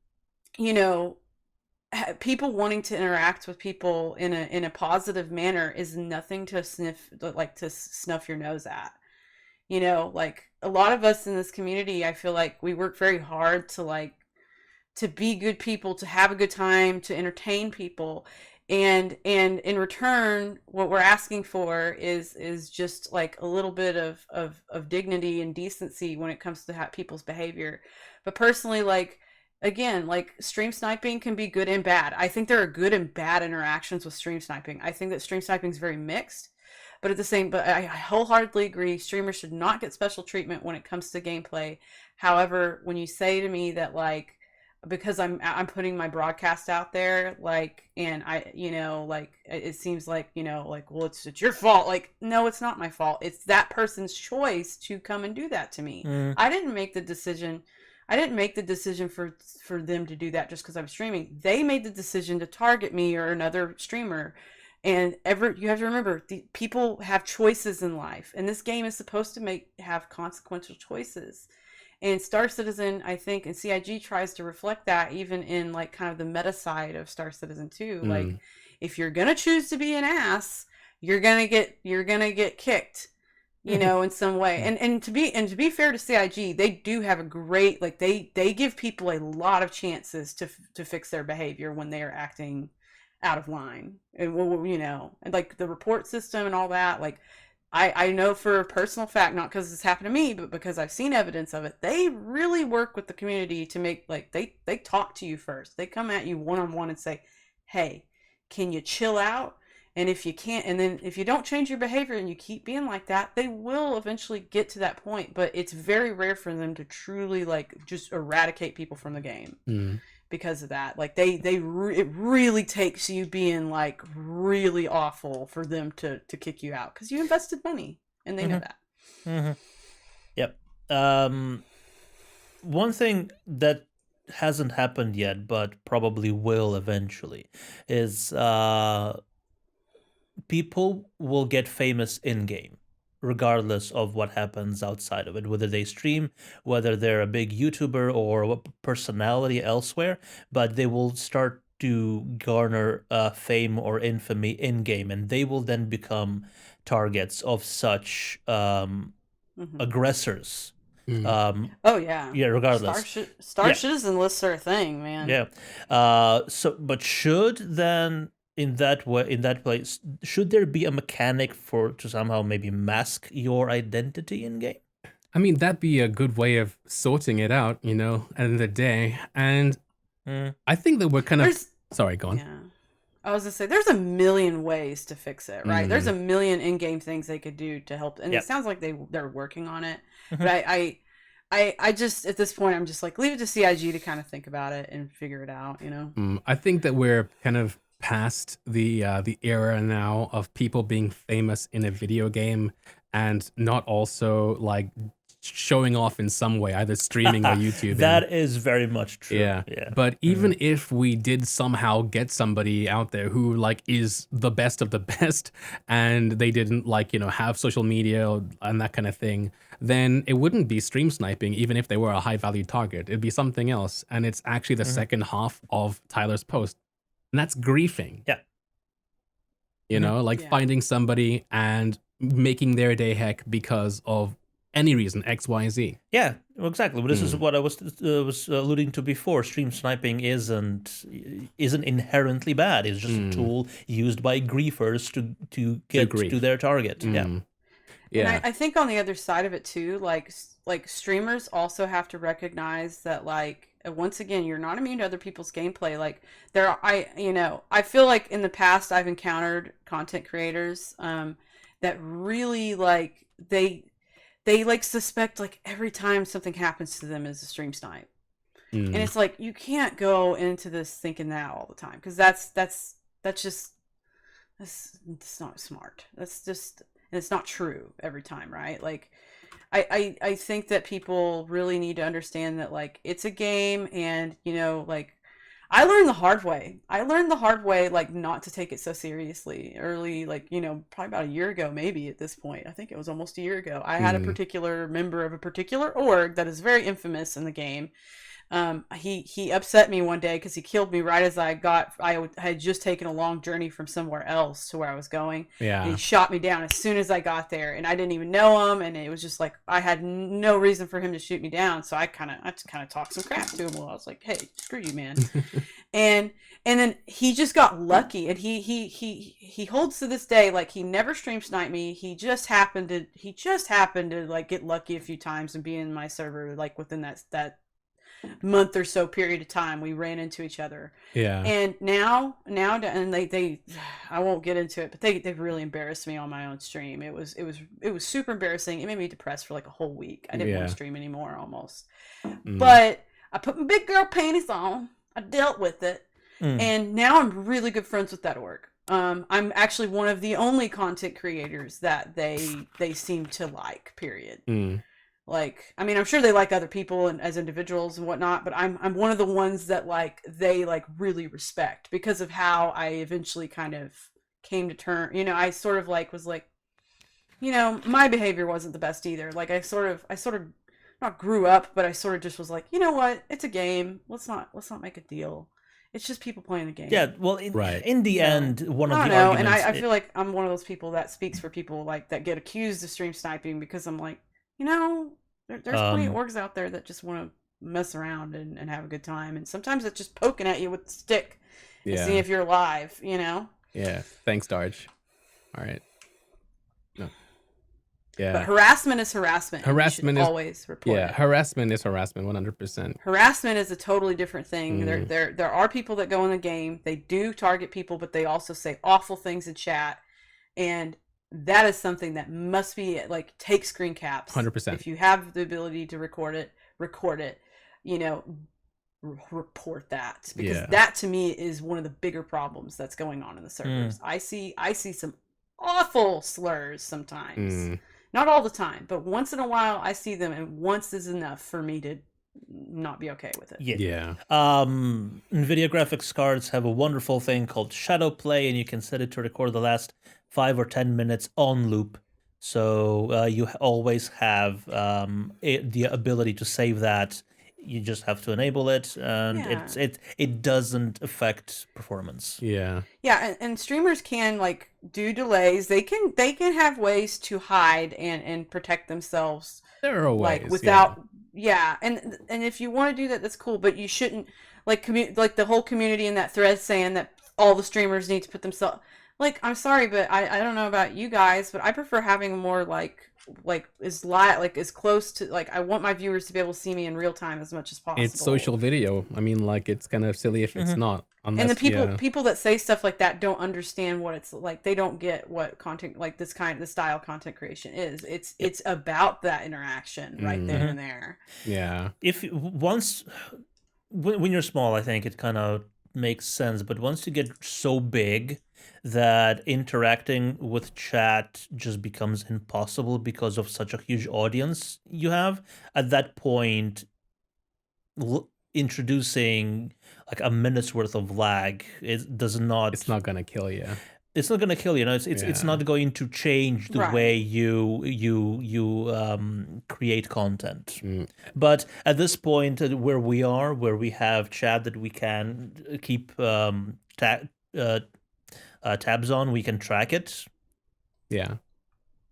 people wanting to interact with people in a positive manner is nothing to snuff your nose at. Like a lot of us in this community, I feel like we work very hard to be good people, to have a good time, to entertain people. And in return, what we're asking for is just like a little bit of dignity and decency when it comes to people's behavior. But personally, like, again, like stream sniping can be good and bad. I think there are good and bad interactions with stream sniping. I think that stream sniping is very mixed, but I wholeheartedly agree streamers should not get special treatment when it comes to gameplay. However, when you say to me that like, because I'm putting my broadcast out there, like, and I, like, it seems like, like, well, it's your fault. Like, no, it's not my fault. It's that person's choice to come and do that to me. I didn't make the decision. I didn't make the decision for them to do that just because I'm streaming. They made the decision to target me or another streamer. And you have to remember, people have choices in life, and this game is supposed to have consequential choices. And Star Citizen, I think, and CIG tries to reflect that even in like kind of the meta side of Star Citizen 2. Like, if you're gonna choose to be an ass, you're gonna get kicked, in some way. And to be fair to CIG, they do have a great, like, they give people a lot of chances to fix their behavior when they are acting out of line. And and like the report system and all that, like, I know for a personal fact, not because it's happened to me, but because I've seen evidence of it, they really work with the community to make, like, they talk to you first. They come at you one-on-one and say, hey, can you chill out? And if you can't, and then if you don't change your behavior and you keep being like that, they will eventually get to that point. But it's very rare for them to truly, like, just eradicate people from the game. Because of that. Like, it really takes you being, like, really awful for them to kick you out, because you invested money and they know that. Yep. One thing that hasn't happened yet but probably will eventually is people will get famous in game regardless of what happens outside of it, whether they stream, whether they're a big YouTuber or a personality elsewhere, but they will start to garner fame or infamy in game, and they will then become targets of such aggressors. Oh yeah, regardless. Star Citizen lists are a thing, man. Yeah. But should then, in that place, should there be a mechanic to somehow maybe mask your identity in game? I mean, that'd be a good way of sorting it out, at the end of the day. And I think that we're kind of... Sorry, go on. Yeah. I was gonna say, there's a million ways to fix it, right? There's a million in-game things they could do to help, and it sounds like they're working on it. But I just, at this point, I'm just like, leave it to CIG to kind of think about it and figure it out, I think that we're kind of past the era now of people being famous in a video game and not also, like, showing off in some way, either streaming or YouTube. That is very much true. Yeah. But even if we did somehow get somebody out there who, like, is the best of the best, and they didn't, like, have social media and that kind of thing, then it wouldn't be stream sniping, even if they were a high value target. It'd be something else. And it's actually the second half of Tyler's post. And that's griefing. Yeah. Finding somebody and making their day heck because of any reason, X, Y, Z. Yeah, well, exactly. But this is what I was alluding to before. Stream sniping isn't inherently bad. It's just a tool used by griefers to get to their target. Yeah. And I think on the other side of it too, like streamers also have to recognize that, like, once again, you're not immune to other people's gameplay. Like, I feel like in the past I've encountered content creators that really, like, they like suspect, like, every time something happens to them is a stream snipe. And it's like, you can't go into this thinking that all the time, because that's not smart. That's just, and it's not true every time, right? Like, I think that people really need to understand that, like, it's a game, and, like, I learned the hard way. Like, not to take it so seriously early, like, probably about a year ago, maybe at this point. I think it was almost a year ago. I had a particular member of a particular org that is very infamous in the game. He upset me one day because he killed me right as I had just taken a long journey from somewhere else to where I was going. Yeah. And he shot me down as soon as I got there, and I didn't even know him, and it was just like, I had no reason for him to shoot me down. So I kind of talked some crap to him. Well, I was like, hey, screw you, man. and then he just got lucky, and he holds to this day, like, he never stream sniped me. He just happened to like get lucky a few times and be in my server, like, within that month or so period of time. We ran into each other. Yeah. And now and they I won't get into it, but they really embarrassed me on my own stream. It was super embarrassing. It made me depressed for like a whole week. I didn't want to stream anymore almost. But I put my big girl panties on. I dealt with it. Mm. And now I'm really good friends with that org. I'm actually one of the only content creators that they seem to like, period. Like, I mean, I'm sure they like other people and as individuals and whatnot, but I'm one of the ones that like they like really respect because of how I eventually kind of came to term. You know, I sort of like was like, you know, my behavior wasn't the best either. Like I sort of not grew up, but I sort of just was like, you know what, it's a game. Let's not make a deal. It's just people playing a game. Yeah, well, in the end, one of I the don't know, arguments... and I feel like I'm one of those people that speaks for people like that get accused of stream sniping because I'm like, you know, there's plenty of orgs out there that just want to mess around and have a good time, and sometimes it's just poking at you with the stick and seeing if you're alive, you know? Yeah. Thanks, Darge. All right. No. Yeah. But harassment is harassment. Harassment is always report. Yeah, harassment is harassment, 100%. Harassment is a totally different thing. There are people that go in the game. They do target people, but they also say awful things in chat, and that is something that must be like take screen caps. 100%. If you have the ability to record it. You know, report that because that to me is one of the bigger problems that's going on in the servers. I see some awful slurs sometimes. Not all the time, but once in a while I see them, and once is enough for me to not be okay with it. Yeah. NVIDIA graphics cards have a wonderful thing called shadow play, and you can set it to record the last 5 or 10 minutes on loop. So you always have the ability to save that. You just have to enable it, and it doesn't affect performance. Yeah, and streamers can like do delays. They can have ways to hide and protect themselves. There are ways, like without and if you want to do that, that's cool. But you shouldn't like the whole community in that thread saying that all the streamers need to put themselves. Like, I'm sorry, but I don't know about you guys, but I prefer having more like as close to like I want my viewers to be able to see me in real time as much as possible. It's social video. I mean, like it's kind of silly if it's not. Unless, and the people that say stuff like that don't understand what it's like. They don't get what content like the style content creation is. It's about that interaction right there and there. Yeah. When you're small, I think it kind of makes sense, but once you get so big that interacting with chat just becomes impossible because of such a huge audience you have, at that point introducing like a minute's worth of lag, it's not gonna kill you. It's not gonna kill you. No, it's not going to change the way you create content. But at this point, where we have chat that we can keep tabs on, we can track it. Yeah,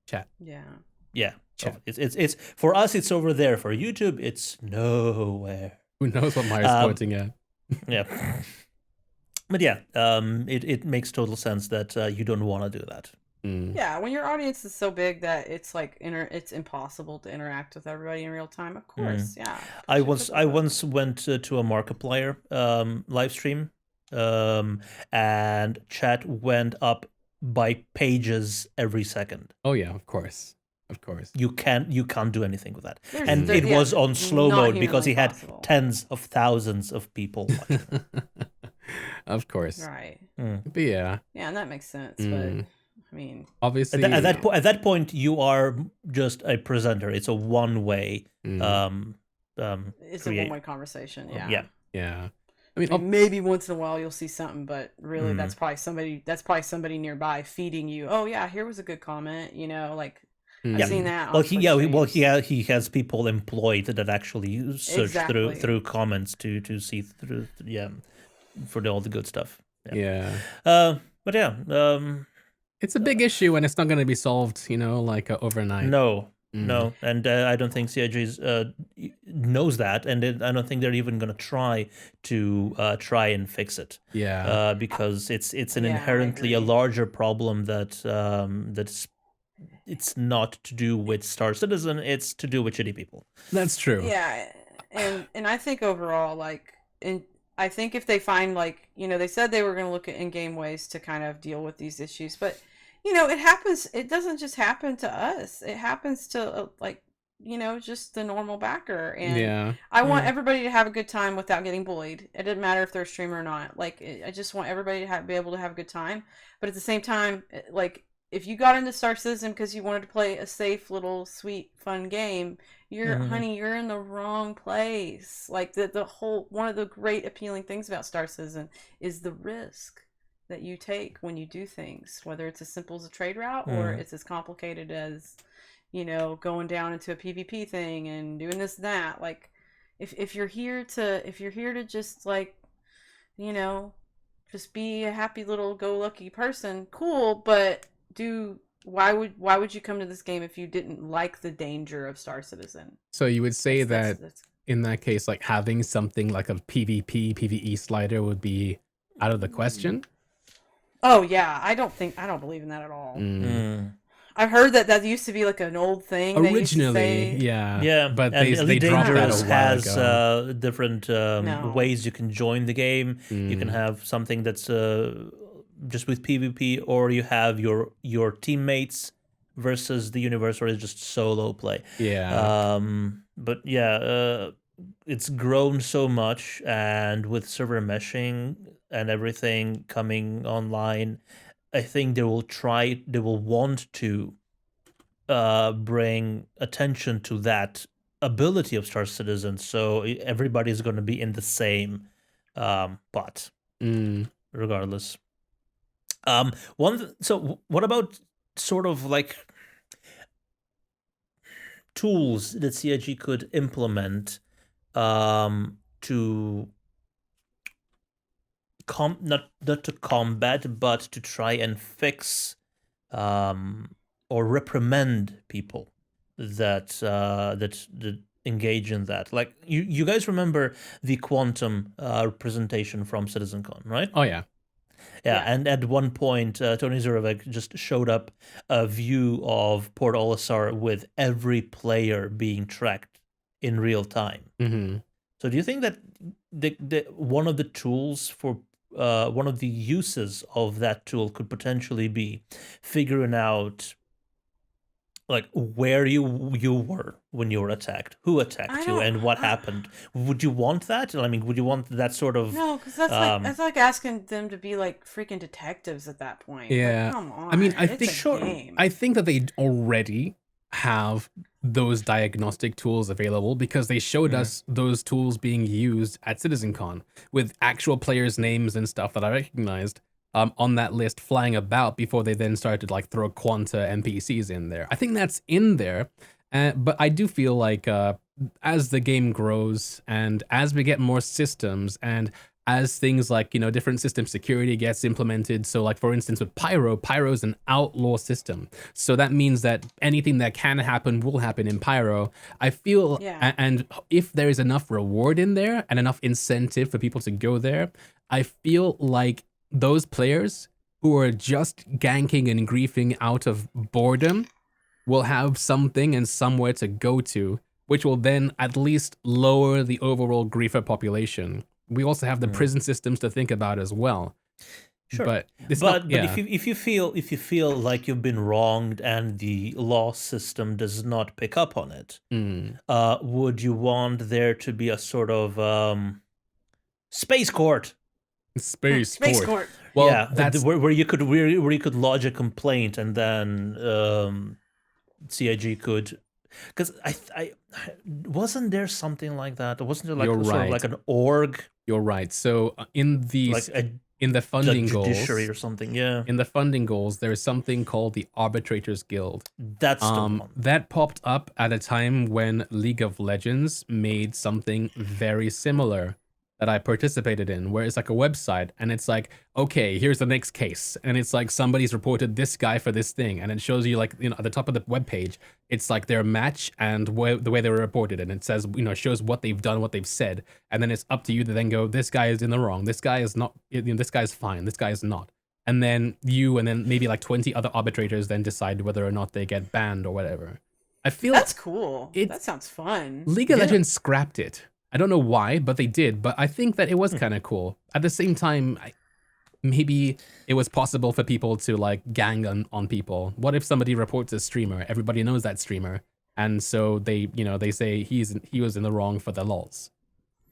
chat. Yeah. Chat. It's for us. It's over there. For YouTube, it's nowhere. Who knows what Myers pointing at? Yeah. But yeah, it makes total sense that you don't want to do that. Yeah, when your audience is so big that it's like it's impossible to interact with everybody in real time. Of course, yeah. I once went to a Markiplier live stream, and chat went up by pages every second. Oh yeah, of course. You can't do anything with that. It was on slow mode because he had tens of thousands of people watching. Of course. Right. But yeah. Yeah, and that makes sense. But I mean, obviously, at that point, you are just a presenter. It's a one-way. It's a one-way conversation. Yeah. Yeah. I mean, maybe once in a while you'll see something, but really, that's probably somebody nearby feeding you. Oh yeah, here was a good comment. You know, like. I've seen that. He has people employed that actually search through comments to see through for all the good stuff. But it's a big issue and it's not going to be solved, like overnight. No, and I don't think CIG knows that, and I don't think they're even going to try and fix it. Yeah, because it's an inherently a larger problem that's. It's not to do with Star Citizen, it's to do with shitty people. That's true. Yeah, and I think overall, I think if they find, they said they were going to look at in-game ways to kind of deal with these issues, but, it happens, it doesn't just happen to us. It happens to, just the normal backer. And Yeah. I want Mm. everybody to have a good time without getting bullied. It doesn't matter if they're a streamer or not. Like, I just want everybody to be able to have a good time. But at the same time, like, if you got into Star Citizen because you wanted to play a safe, little, sweet, fun game, Mhm. honey, you're in the wrong place. Like, the whole, one of the great appealing things about Star Citizen is the risk that you take when you do things, whether it's as simple as a trade route or Mm. it's as complicated as, going down into a PvP thing and doing this and that. Like, if you're here to just, like, you know, just be a happy little go lucky person, cool, but why would you come to this game if you didn't like the danger of Star Citizen? So you would say that That's in that case, like having something like a PvP, PvE slider would be out of the question? Oh yeah, I don't believe in that at all. Mm. Mm. I've heard that used to be like an old thing they used to Originally, say. yeah. Yeah, But and they Elite dropped that Dangerous a while has ago. different No. ways you can join the game. You can Mm. have something that's just with PvP, or you have your teammates versus the universe, or it's just solo play. Yeah. But yeah, it's grown so much, and with server meshing and everything coming online, I think they will want to bring attention to that ability of Star Citizen, so everybody's going to be in the same pot, Mm. regardless. So what about sort of like tools that CIG could implement to not to combat, but to try and fix or reprimand people that engage in that. Like you guys remember the quantum presentation from CitizenCon, right? Oh yeah. Yeah, Yeah. and at one point, Tony Zurovec just showed up a view of Port Olisar with every player being tracked in real time. Mm-hmm. So do you think that one of the tools for one of the uses of that tool could potentially be figuring out like where you were when you were attacked, who I attacked you, don't. and what happened? Would you want that? I mean, would you want that sort of No, because that's like um that's like asking them to be like freaking detectives at that point. Like, Yeah. come on, I mean, I it's think a game. I think that they already have those diagnostic tools available because they showed Mhm. us those tools being used at CitizenCon with actual players' names and stuff that I recognized on that list flying about before they then started to like throw Quanta NPCs in there. I think that's in there, but I do feel like as the game grows and as we get more systems and as things like, different system security gets implemented. So like, for instance, with Pyro's an outlaw system. So that means that anything that can happen will happen in Pyro. I feel, Yeah. and if there is enough reward in there and enough incentive for people to go there, I feel like those players who are just ganking and griefing out of boredom will have something and somewhere to go to, which will then at least lower the overall griefer population. We also have the Mhm. prison systems to think about as well. Sure. But it's But not, yeah. if you feel like you've been wronged and the law system does not pick up on it, Mm. would you want there to be a sort of space court? Space Space court. Court. Well, Yeah, that's where you could lodge a complaint, and then CIG could, because I wasn't there something like that? Wasn't there like you're sort of right. like an org, You're right. So in like a the funding judiciary goals, or something? Yeah, in the funding goals, there is something called the Arbitrators Guild. that's the one. That popped up at a time when League of Legends made something very similar that I participated in, where it's like a website and it's like, okay, here's the next case. And it's like somebody's reported this guy for this thing. And it shows you like, at the top of the webpage, it's like their match and the way they were reported. And it says, shows what they've done, what they've said. And then it's up to you to then go, this guy is in the wrong. This guy is not, this guy's fine. This guy is not. And then you and then maybe like 20 other arbitrators then decide whether or not they get banned or whatever. I feel That's cool. it- That sounds fun. League of Yeah. Legends scrapped it. I don't know why, but they did. But I think that it was kind of cool. At the same time, maybe it was possible for people to like gang on people. What if somebody reports a streamer? Everybody knows that streamer. and so they say he was in the wrong for the lols.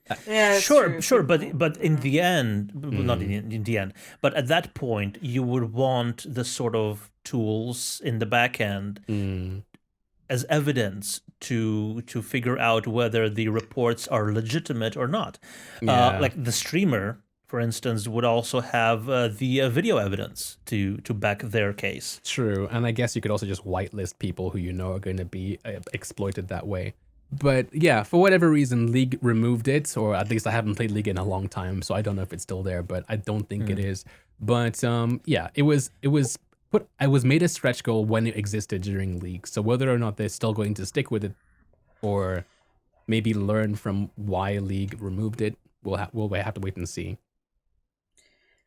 Yeah, that's Sure, true. sure, People- but in the end, well, not in the end, but at that point, you would want the sort of tools in the back end as evidence to figure out whether the reports are legitimate or not. Yeah. Like the streamer, for instance, would also have the video evidence to back their case. True, and I guess you could also just whitelist people who you know are going to be exploited that way. But yeah, for whatever reason, League removed it, or at least I haven't played League in a long time, so I don't know if it's still there, but I don't think it is. But yeah, it was made a stretch goal when it existed during League. So whether or not they're still going to stick with it, or maybe learn from why League removed it, we'll have to wait and see.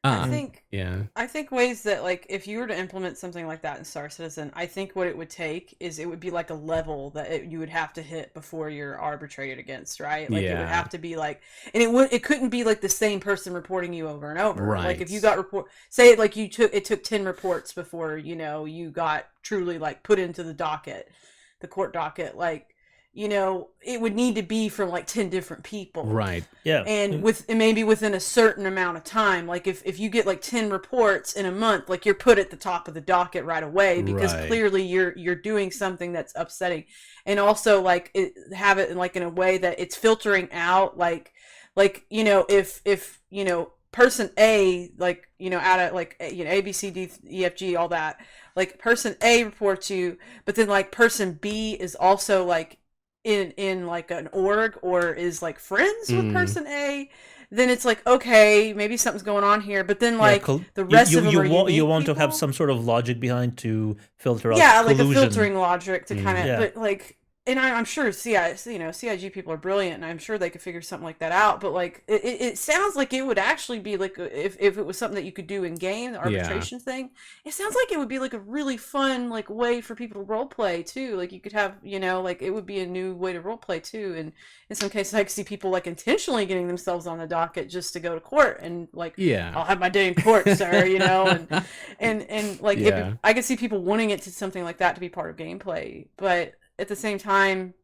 I think ways that, like, if you were to implement something like that in Star Citizen, I think what it would take is it would be like a level that you would have to hit before you're arbitrated against, right? Like it would have to be like, and it couldn't be like the same person reporting you over and over. Right. Like if you got say it like it took 10 reports before you got truly like put into the court docket, like. It would need to be from like 10 different people. Right. Yeah. And maybe within a certain amount of time. Like if you get like 10 reports in a month, like you're put at the top of the docket right away because clearly you're doing something that's upsetting. And also like have it in a way that it's filtering out if person A, out of A, B, C, D, E, F, G, all that, like person A reports you, but then like person B is also like in like an org or is like friends with person A, then it's like, okay, maybe something's going on here. But then like the rest of them are unique you want people. to have some sort of logic behind to filter out like collusion. a filtering logic to kind of, Yeah. but like. And I'm sure CIG people are brilliant, and I'm sure they could figure something like that out. But like, it sounds like it would actually be like if it was something that you could do in game, the arbitration thing. It sounds like it would be like a really fun like way for people to role play too. Like you could have like it would be a new way to role play too. And in some cases, I could see people like intentionally getting themselves on the docket just to go to court and like, I'll have my day in court, sir. And like I could see people wanting it to something like that to be part of gameplay, but. At the same time,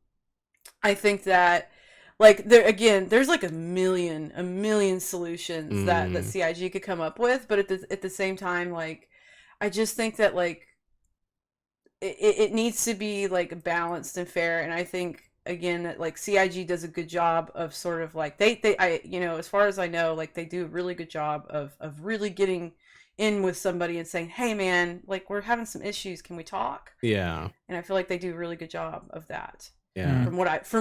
I think that like there's like a million solutions that CIG could come up with, but at the same time, like I just think that like it needs to be like balanced and fair, and I think again that like CIG does a good job of sort of like they as far as I know, like they do a really good job of really getting in with somebody and saying, hey man, like we're having some issues, can we talk? And I feel like they do a really good job of that. From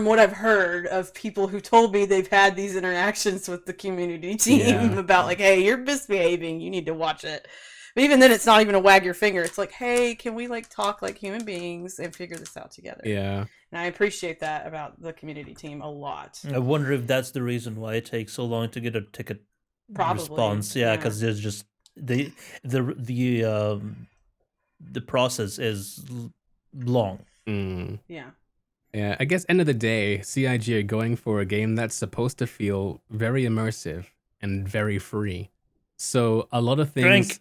what I've heard of people who told me they've had these interactions with the community team about like, hey, you're misbehaving, you need to watch it. But even then, it's not even a wag your finger. It's like, hey, can we like talk like human beings and figure this out together? And I appreciate that about the community team a lot. I wonder if that's the reason why it takes so long to get a ticket response. Because there's just the process is long. I guess end of the day, CIG are going for a game that's supposed to feel very immersive and very free. So a lot of things.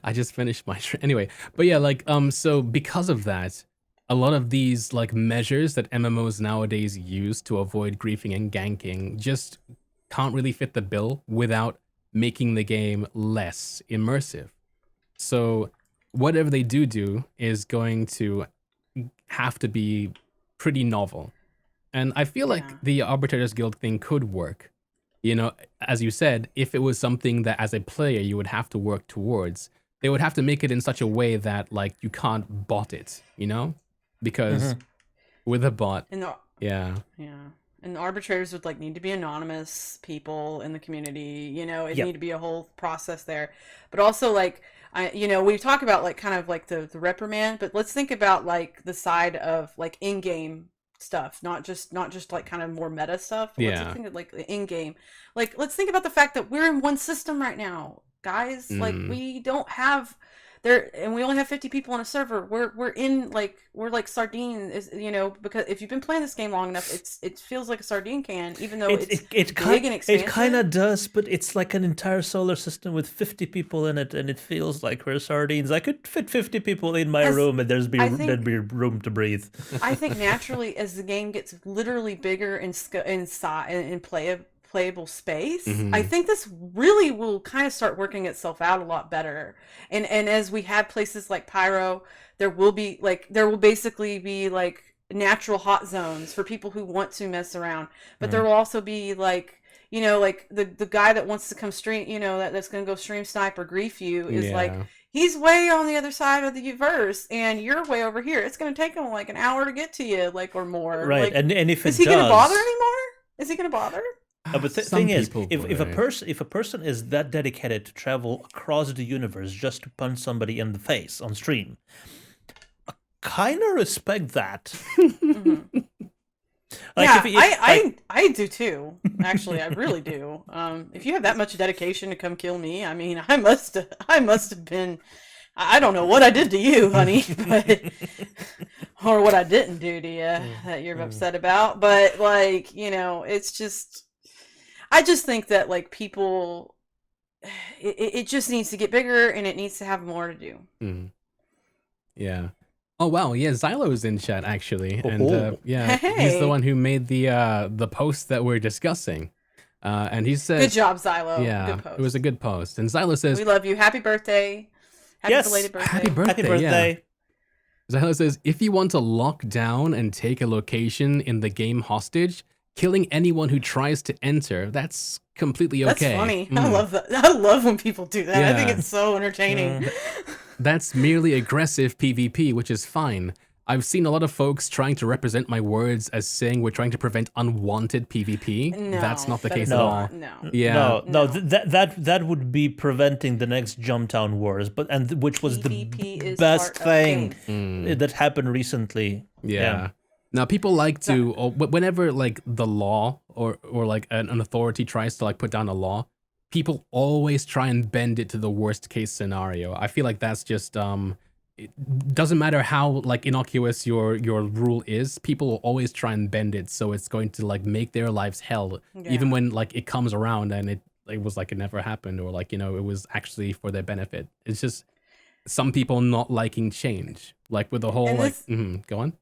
I just finished my anyway, but yeah, like so because of that, a lot of these like measures that MMOs nowadays use to avoid griefing and ganking just can't really fit the bill without making the game less immersive. So whatever they do is going to have to be pretty novel. And I feel like the Arbitrators Guild thing could work. As you said, if it was something that as a player you would have to work towards, they would have to make it in such a way that like you can't bot it, because with a bot, and and the arbitrators would like need to be anonymous people in the community, it'd need to be a whole process there. But also like we talk about like kind of like the reprimand, but let's think about like the side of like in-game stuff, not just like kind of more meta stuff. But let's think of like the in-game. Like let's think about the fact that we're in one system right now, guys. Like we don't have and we only have 50 people on a server. We're like sardines, you know, because if you've been playing this game long enough, it feels like a sardine can, even though it's big and expansive. It kind of does, but it's like an entire solar system with 50 people in it, and it feels like we're sardines. I could fit 50 people in my room, and there'd be room to breathe. I think naturally, as the game gets literally bigger in size and playable space, I think this really will kind of start working itself out a lot better. And as we have places like Pyro, there will basically be like natural hot zones for people who want to mess around. But there will also be like, you know, like the guy that wants to come stream, you know, that's going to go stream snipe or grief you is like, he's way on the other side of the verse, and you're way over here. It's going to take him like an hour to get to you, like, or more. Right, like, and if is he going to bother anymore? Is he going to bother? But the thing is, if a person is that dedicated to travel across the universe just to punch somebody in the face on stream, I kind of respect that. Like, yeah, I do too. Actually, I really do. If you have that much dedication to come kill me, I mean, I must have been. I don't know what I did to you, honey, but or what I didn't do to you that you're upset about. But like, you know, it's just. I just think that like people, it just needs to get bigger, and it needs to have more to do. Yeah. Oh wow, yeah, Xylo's in chat actually, and yeah, he's the one who made the post that we're discussing, and he said, "Good job, Xylo. Yeah, good post. It was a good post." And Xylo says, "We love you. Happy birthday. Happy belated birthday. Happy birthday. Happy birthday." Yeah. Xylo says, "If you want to lock down and take a location in the game hostage, killing anyone who tries to enter, that's completely okay." That's funny. I love that. I love when people do that. Yeah. I think it's so entertaining. That's merely aggressive PvP, which is fine. I've seen a lot of folks trying to represent my words as saying we're trying to prevent unwanted PvP. No, that's not the case at all. No. Yeah. No. That would be preventing the next Jumptown Wars, which was PvP the best thing that happened recently. Yeah. Now people like to, whenever like the law or like an authority tries to like put down a law, people always try and bend it to the worst case scenario. I feel like that's just it doesn't matter how like innocuous your rule is, people will always try and bend it so it's going to like make their lives hell, even when like it comes around and it was like it never happened, or like, you know, it was actually for their benefit. It's just some people not liking change, like with the whole go on.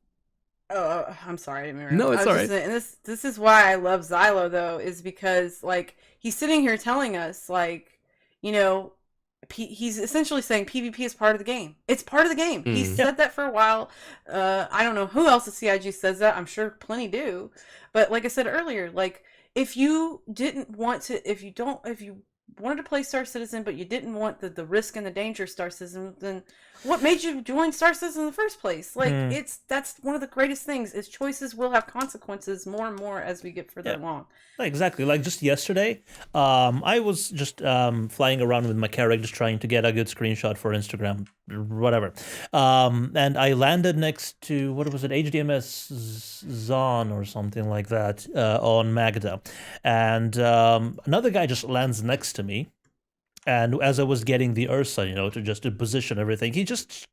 Oh, I'm sorry. No, it's all right. And this is why I love Xylo, though, is because like he's sitting here telling us, like, you know, he's essentially saying PvP is part of the game. It's part of the game. He's said that for a while. I don't know who else at CIG says that. I'm sure plenty do. But like I said earlier, like if you wanted to play Star Citizen, but you didn't want the risk and the danger of Star Citizen, then what made you join Star Citizen in the first place? Like, that's one of the greatest things is choices will have consequences more and more as we get further along. Exactly. Like just yesterday, I was just flying around with my carrack, just trying to get a good screenshot for Instagram, whatever. And I landed next to, what was it, HDMS Zon or something like that on Magda. And another guy just lands next to me. And as I was getting the Ursa, you know, to position everything, he just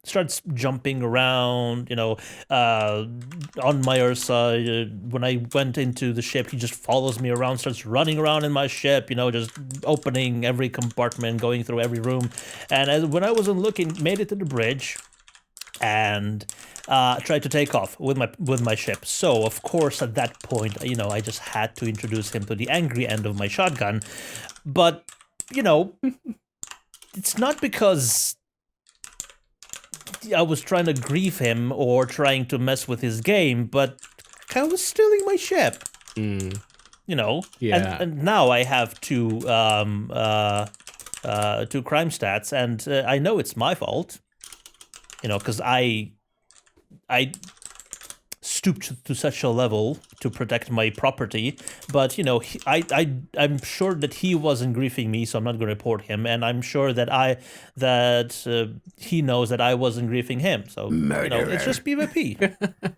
starts jumping around, you know, on my Ursa. When I went into the ship, he just follows me around, starts running around in my ship, you know, just opening every compartment, going through every room. And when I wasn't looking, made it to the bridge and tried to take off with my ship. So of course at that point, you know, I just had to introduce him to the angry end of my shotgun. But you know, it's not because I was trying to grief him or trying to mess with his game, but I was stealing my ship. You know, and now I have two crime stats, and I know it's my fault. You know, because I stoop to such a level to protect my property. But I'm sure that he wasn't griefing me, so I'm not going to report him. And I'm sure that he knows that I wasn't griefing him. So it's just PvP.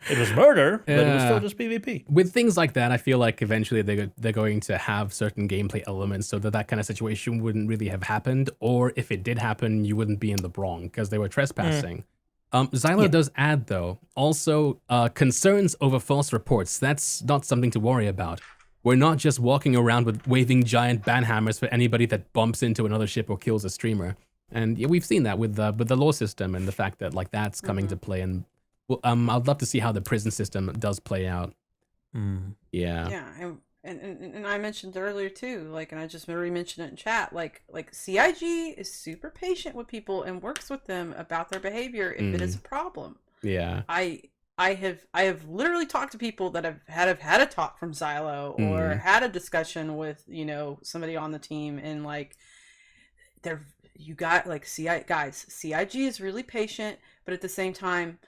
It was murder, but it was still just PvP. With things like that, I feel like eventually they're going to have certain gameplay elements so that kind of situation wouldn't really have happened, or if it did happen, you wouldn't be in the wrong because they were trespassing. Xylo does add, though, also concerns over false reports. That's not something to worry about. We're not just walking around with waving giant banhammers for anybody that bumps into another ship or kills a streamer. And we've seen that with the law system and the fact that that's coming to play. And I'd love to see how the prison system does play out. Yeah. Yeah, and I mentioned earlier too, and I just re-mentioned it in chat, like CIG is super patient with people and works with them about their behavior if it is a problem. Yeah. I have literally talked to people that have had a talk from Xylo or had a discussion with somebody on the team, and CIG is really patient, but at the same time,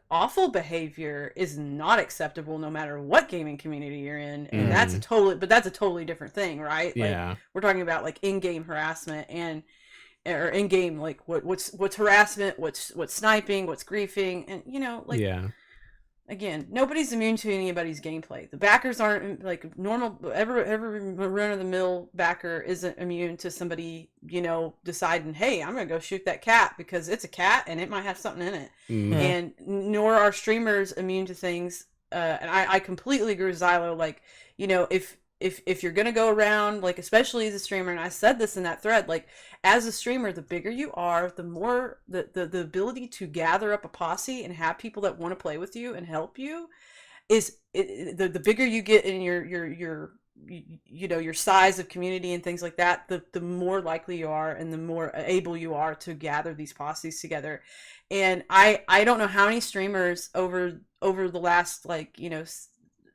awful behavior is not acceptable no matter what gaming community you're in, and that's a totally different thing, right? Yeah. We're talking about in-game harassment or in-game what's harassment, what's sniping, what's griefing, and yeah. Again, nobody's immune to anybody's gameplay. The backers aren't normal. Every run-of-the-mill backer isn't immune to somebody, deciding, hey, I'm going to go shoot that cat because it's a cat and it might have something in it. And nor are streamers immune to things. And I completely agree with Xylo. If you're going to go around, especially as a streamer, and I said this in that thread, as a streamer, the bigger you are, the more the ability to gather up a posse and have people that want to play with you and help you the bigger you get in your size of community and things like that, the more likely you are and the more able you are to gather these posses together. And I don't know how many streamers over the last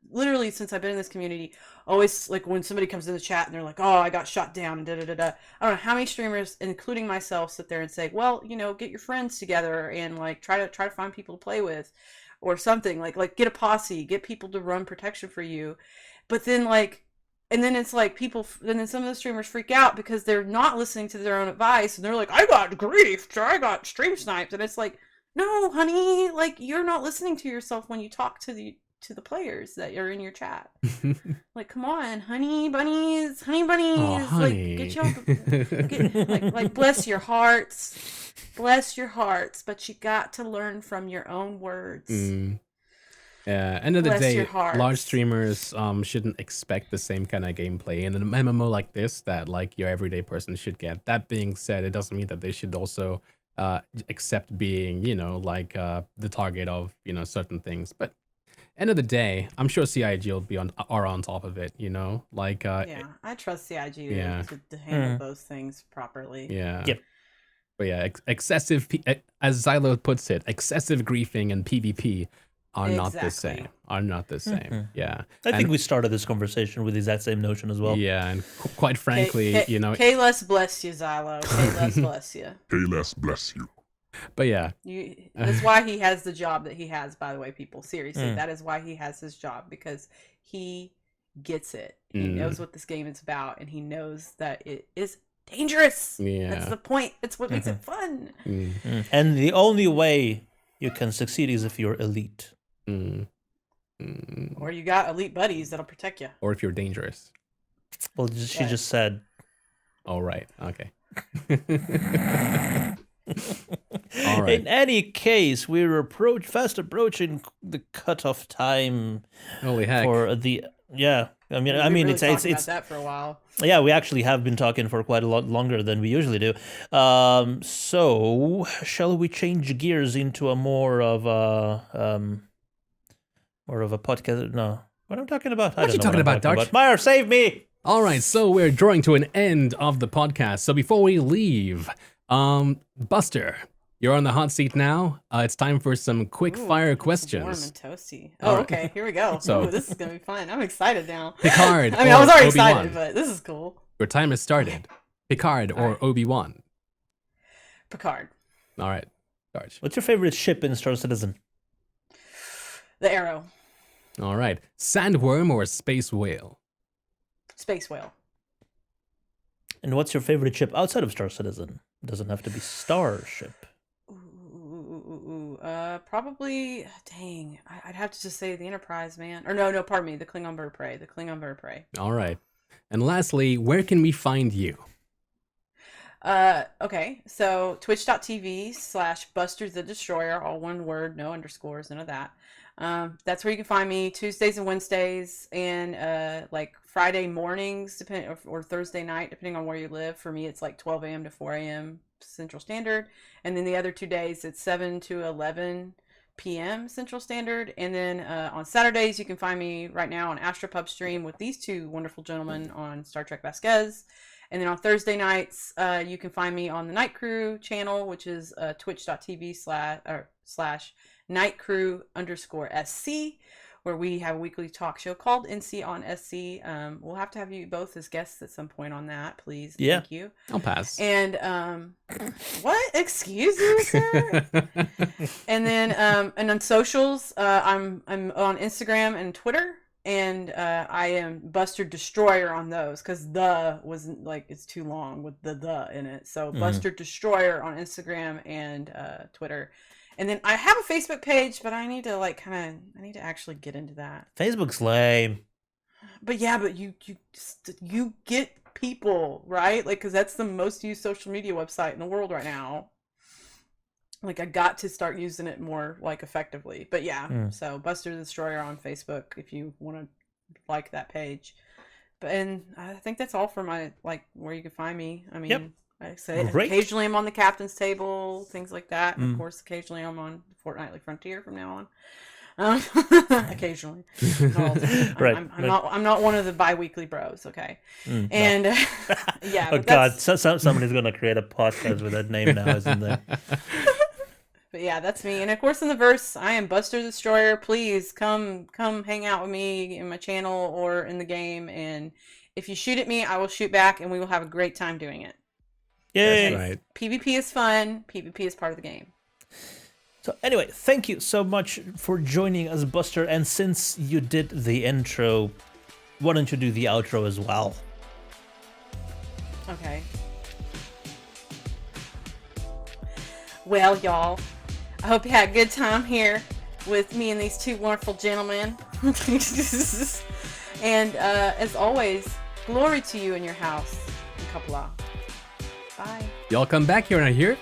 literally since I've been in this community, always when somebody comes in the chat and they're like, oh, I got shot down and da-da-da-da. I don't know how many streamers, including myself, sit there and say, well, get your friends together and try to find people to play with or something, get a posse, get people to run protection for you. But then and then it's and then some of the streamers freak out because they're not listening to their own advice and they're like, I got griefed or I got stream sniped. And it's no, honey, you're not listening to yourself when you talk to the players that are in your chat. Come on, honey bunnies, oh, honey. Get y'all bless your hearts, but you got to learn from your own words. Yeah, end of the Bless day, your hearts. large streamers shouldn't expect the same kind of gameplay in an MMO like this that your everyday person should get. That being said, it doesn't mean that they should also accept being the target of certain things. But end of the day, I'm sure CIG will be on top of it, yeah, I trust CIG to handle those things properly. Yeah. Yep. But yeah, excessive, as Xylo puts it, excessive griefing and PvP are not the same. Yeah. I think we started this conversation with the exact same notion as well. Yeah, and quite frankly, Kayless bless you, Xylo. Kayless bless you. Kayless bless you. But yeah. That's why he has the job that he has, by the way, people. Seriously, that is why he has his job, because he gets it. He knows what this game is about, and he knows that it is dangerous. Yeah. That's the point. It's what makes it fun. And the only way you can succeed is if you're elite. Or you got elite buddies that'll protect you. Or if you're dangerous. Well, she just said. Oh, right. Okay. All right. In any case, we're fast approaching the cutoff time. Holy heck! For the I mean, really it's about that for a while. Yeah, we actually have been talking for quite a lot longer than we usually do. So shall we change gears into a more of a podcast? No, what am I talking about? What are you talking about, Dutch? Meyer, save me! All right, so we're drawing to an end of the podcast. So before we leave, Buster, you're on the hot seat now. It's time for some quick fire questions. Warm and toasty. Oh, okay. Here we go. So this is gonna be fun. I'm excited now. Picard. I mean, I was already Obi-Wan. excited, but this is cool. Your time has started. Picard or right. Obi-Wan? Picard. All right, Sarge. What's your favorite ship in Star Citizen? The arrow. All right. Sandworm or space whale? Space whale. And what's your favorite ship outside of Star Citizen? It doesn't have to be Starship. Probably. Dang, I'd have to just say the Enterprise, man. Or no, pardon me, the Klingon Bird of Prey. The Klingon Bird of Prey. All right. And lastly, where can we find you? Okay, so twitch.tv/Buster the Destroyer, all one word, no underscores, none of that. That's where you can find me Tuesdays and Wednesdays, and like Friday mornings, or Thursday night, depending on where you live. For me, it's like 12 a.m. to 4 a.m. Central Standard, and then the other 2 days it's 7 to 11 p.m. Central Standard, and then on Saturdays you can find me right now on Astropub stream with these two wonderful gentlemen on Star Trek Vasquez. And then on Thursday nights, you can find me on the Night Crew channel, which is twitch.tv/nightcrew_SC, where we have a weekly talk show called NC on SC. We'll have to have you both as guests at some point on that, please. Yeah. Thank you. I'll pass. And what? Excuse you, sir? And then and on socials, I'm on Instagram and Twitter. And I am Buster Destroyer on those, because the wasn't like, it's too long with the in it. So Buster Destroyer on Instagram and Twitter. And then I have a Facebook page, but I need to I need to actually get into that. Facebook's lame. But yeah, but you get people, right? Like, because that's the most used social media website in the world right now. Like, I got to start using it more, like, effectively. But yeah, so Buster the Destroyer on Facebook if you want to like that page. But and I think that's all for my, like, where you can find me. I mean, Yep. like I say, Great. occasionally I'm on the captain's table, things like that. And of course, occasionally I'm on Fortnightly Frontier from now on. Occasionally. Right. I'm not one of the bi-weekly bros, okay? And yeah. Oh God, somebody's gonna create a podcast with that name now, isn't there? But yeah, that's me. And of course, in the verse, I am Buster the Destroyer. Please come hang out with me in my channel or in the game. And if you shoot at me, I will shoot back, and we will have a great time doing it. Yay! That's right. PvP is fun. PvP is part of the game. So anyway, thank you so much for joining us, Buster. And since you did the intro, why don't you do the outro as well? Okay. Well, y'all, I hope you had a good time here with me and these two wonderful gentlemen. And as always, glory to you in your house. Kapla. Bye. Y'all come back here and I hear it.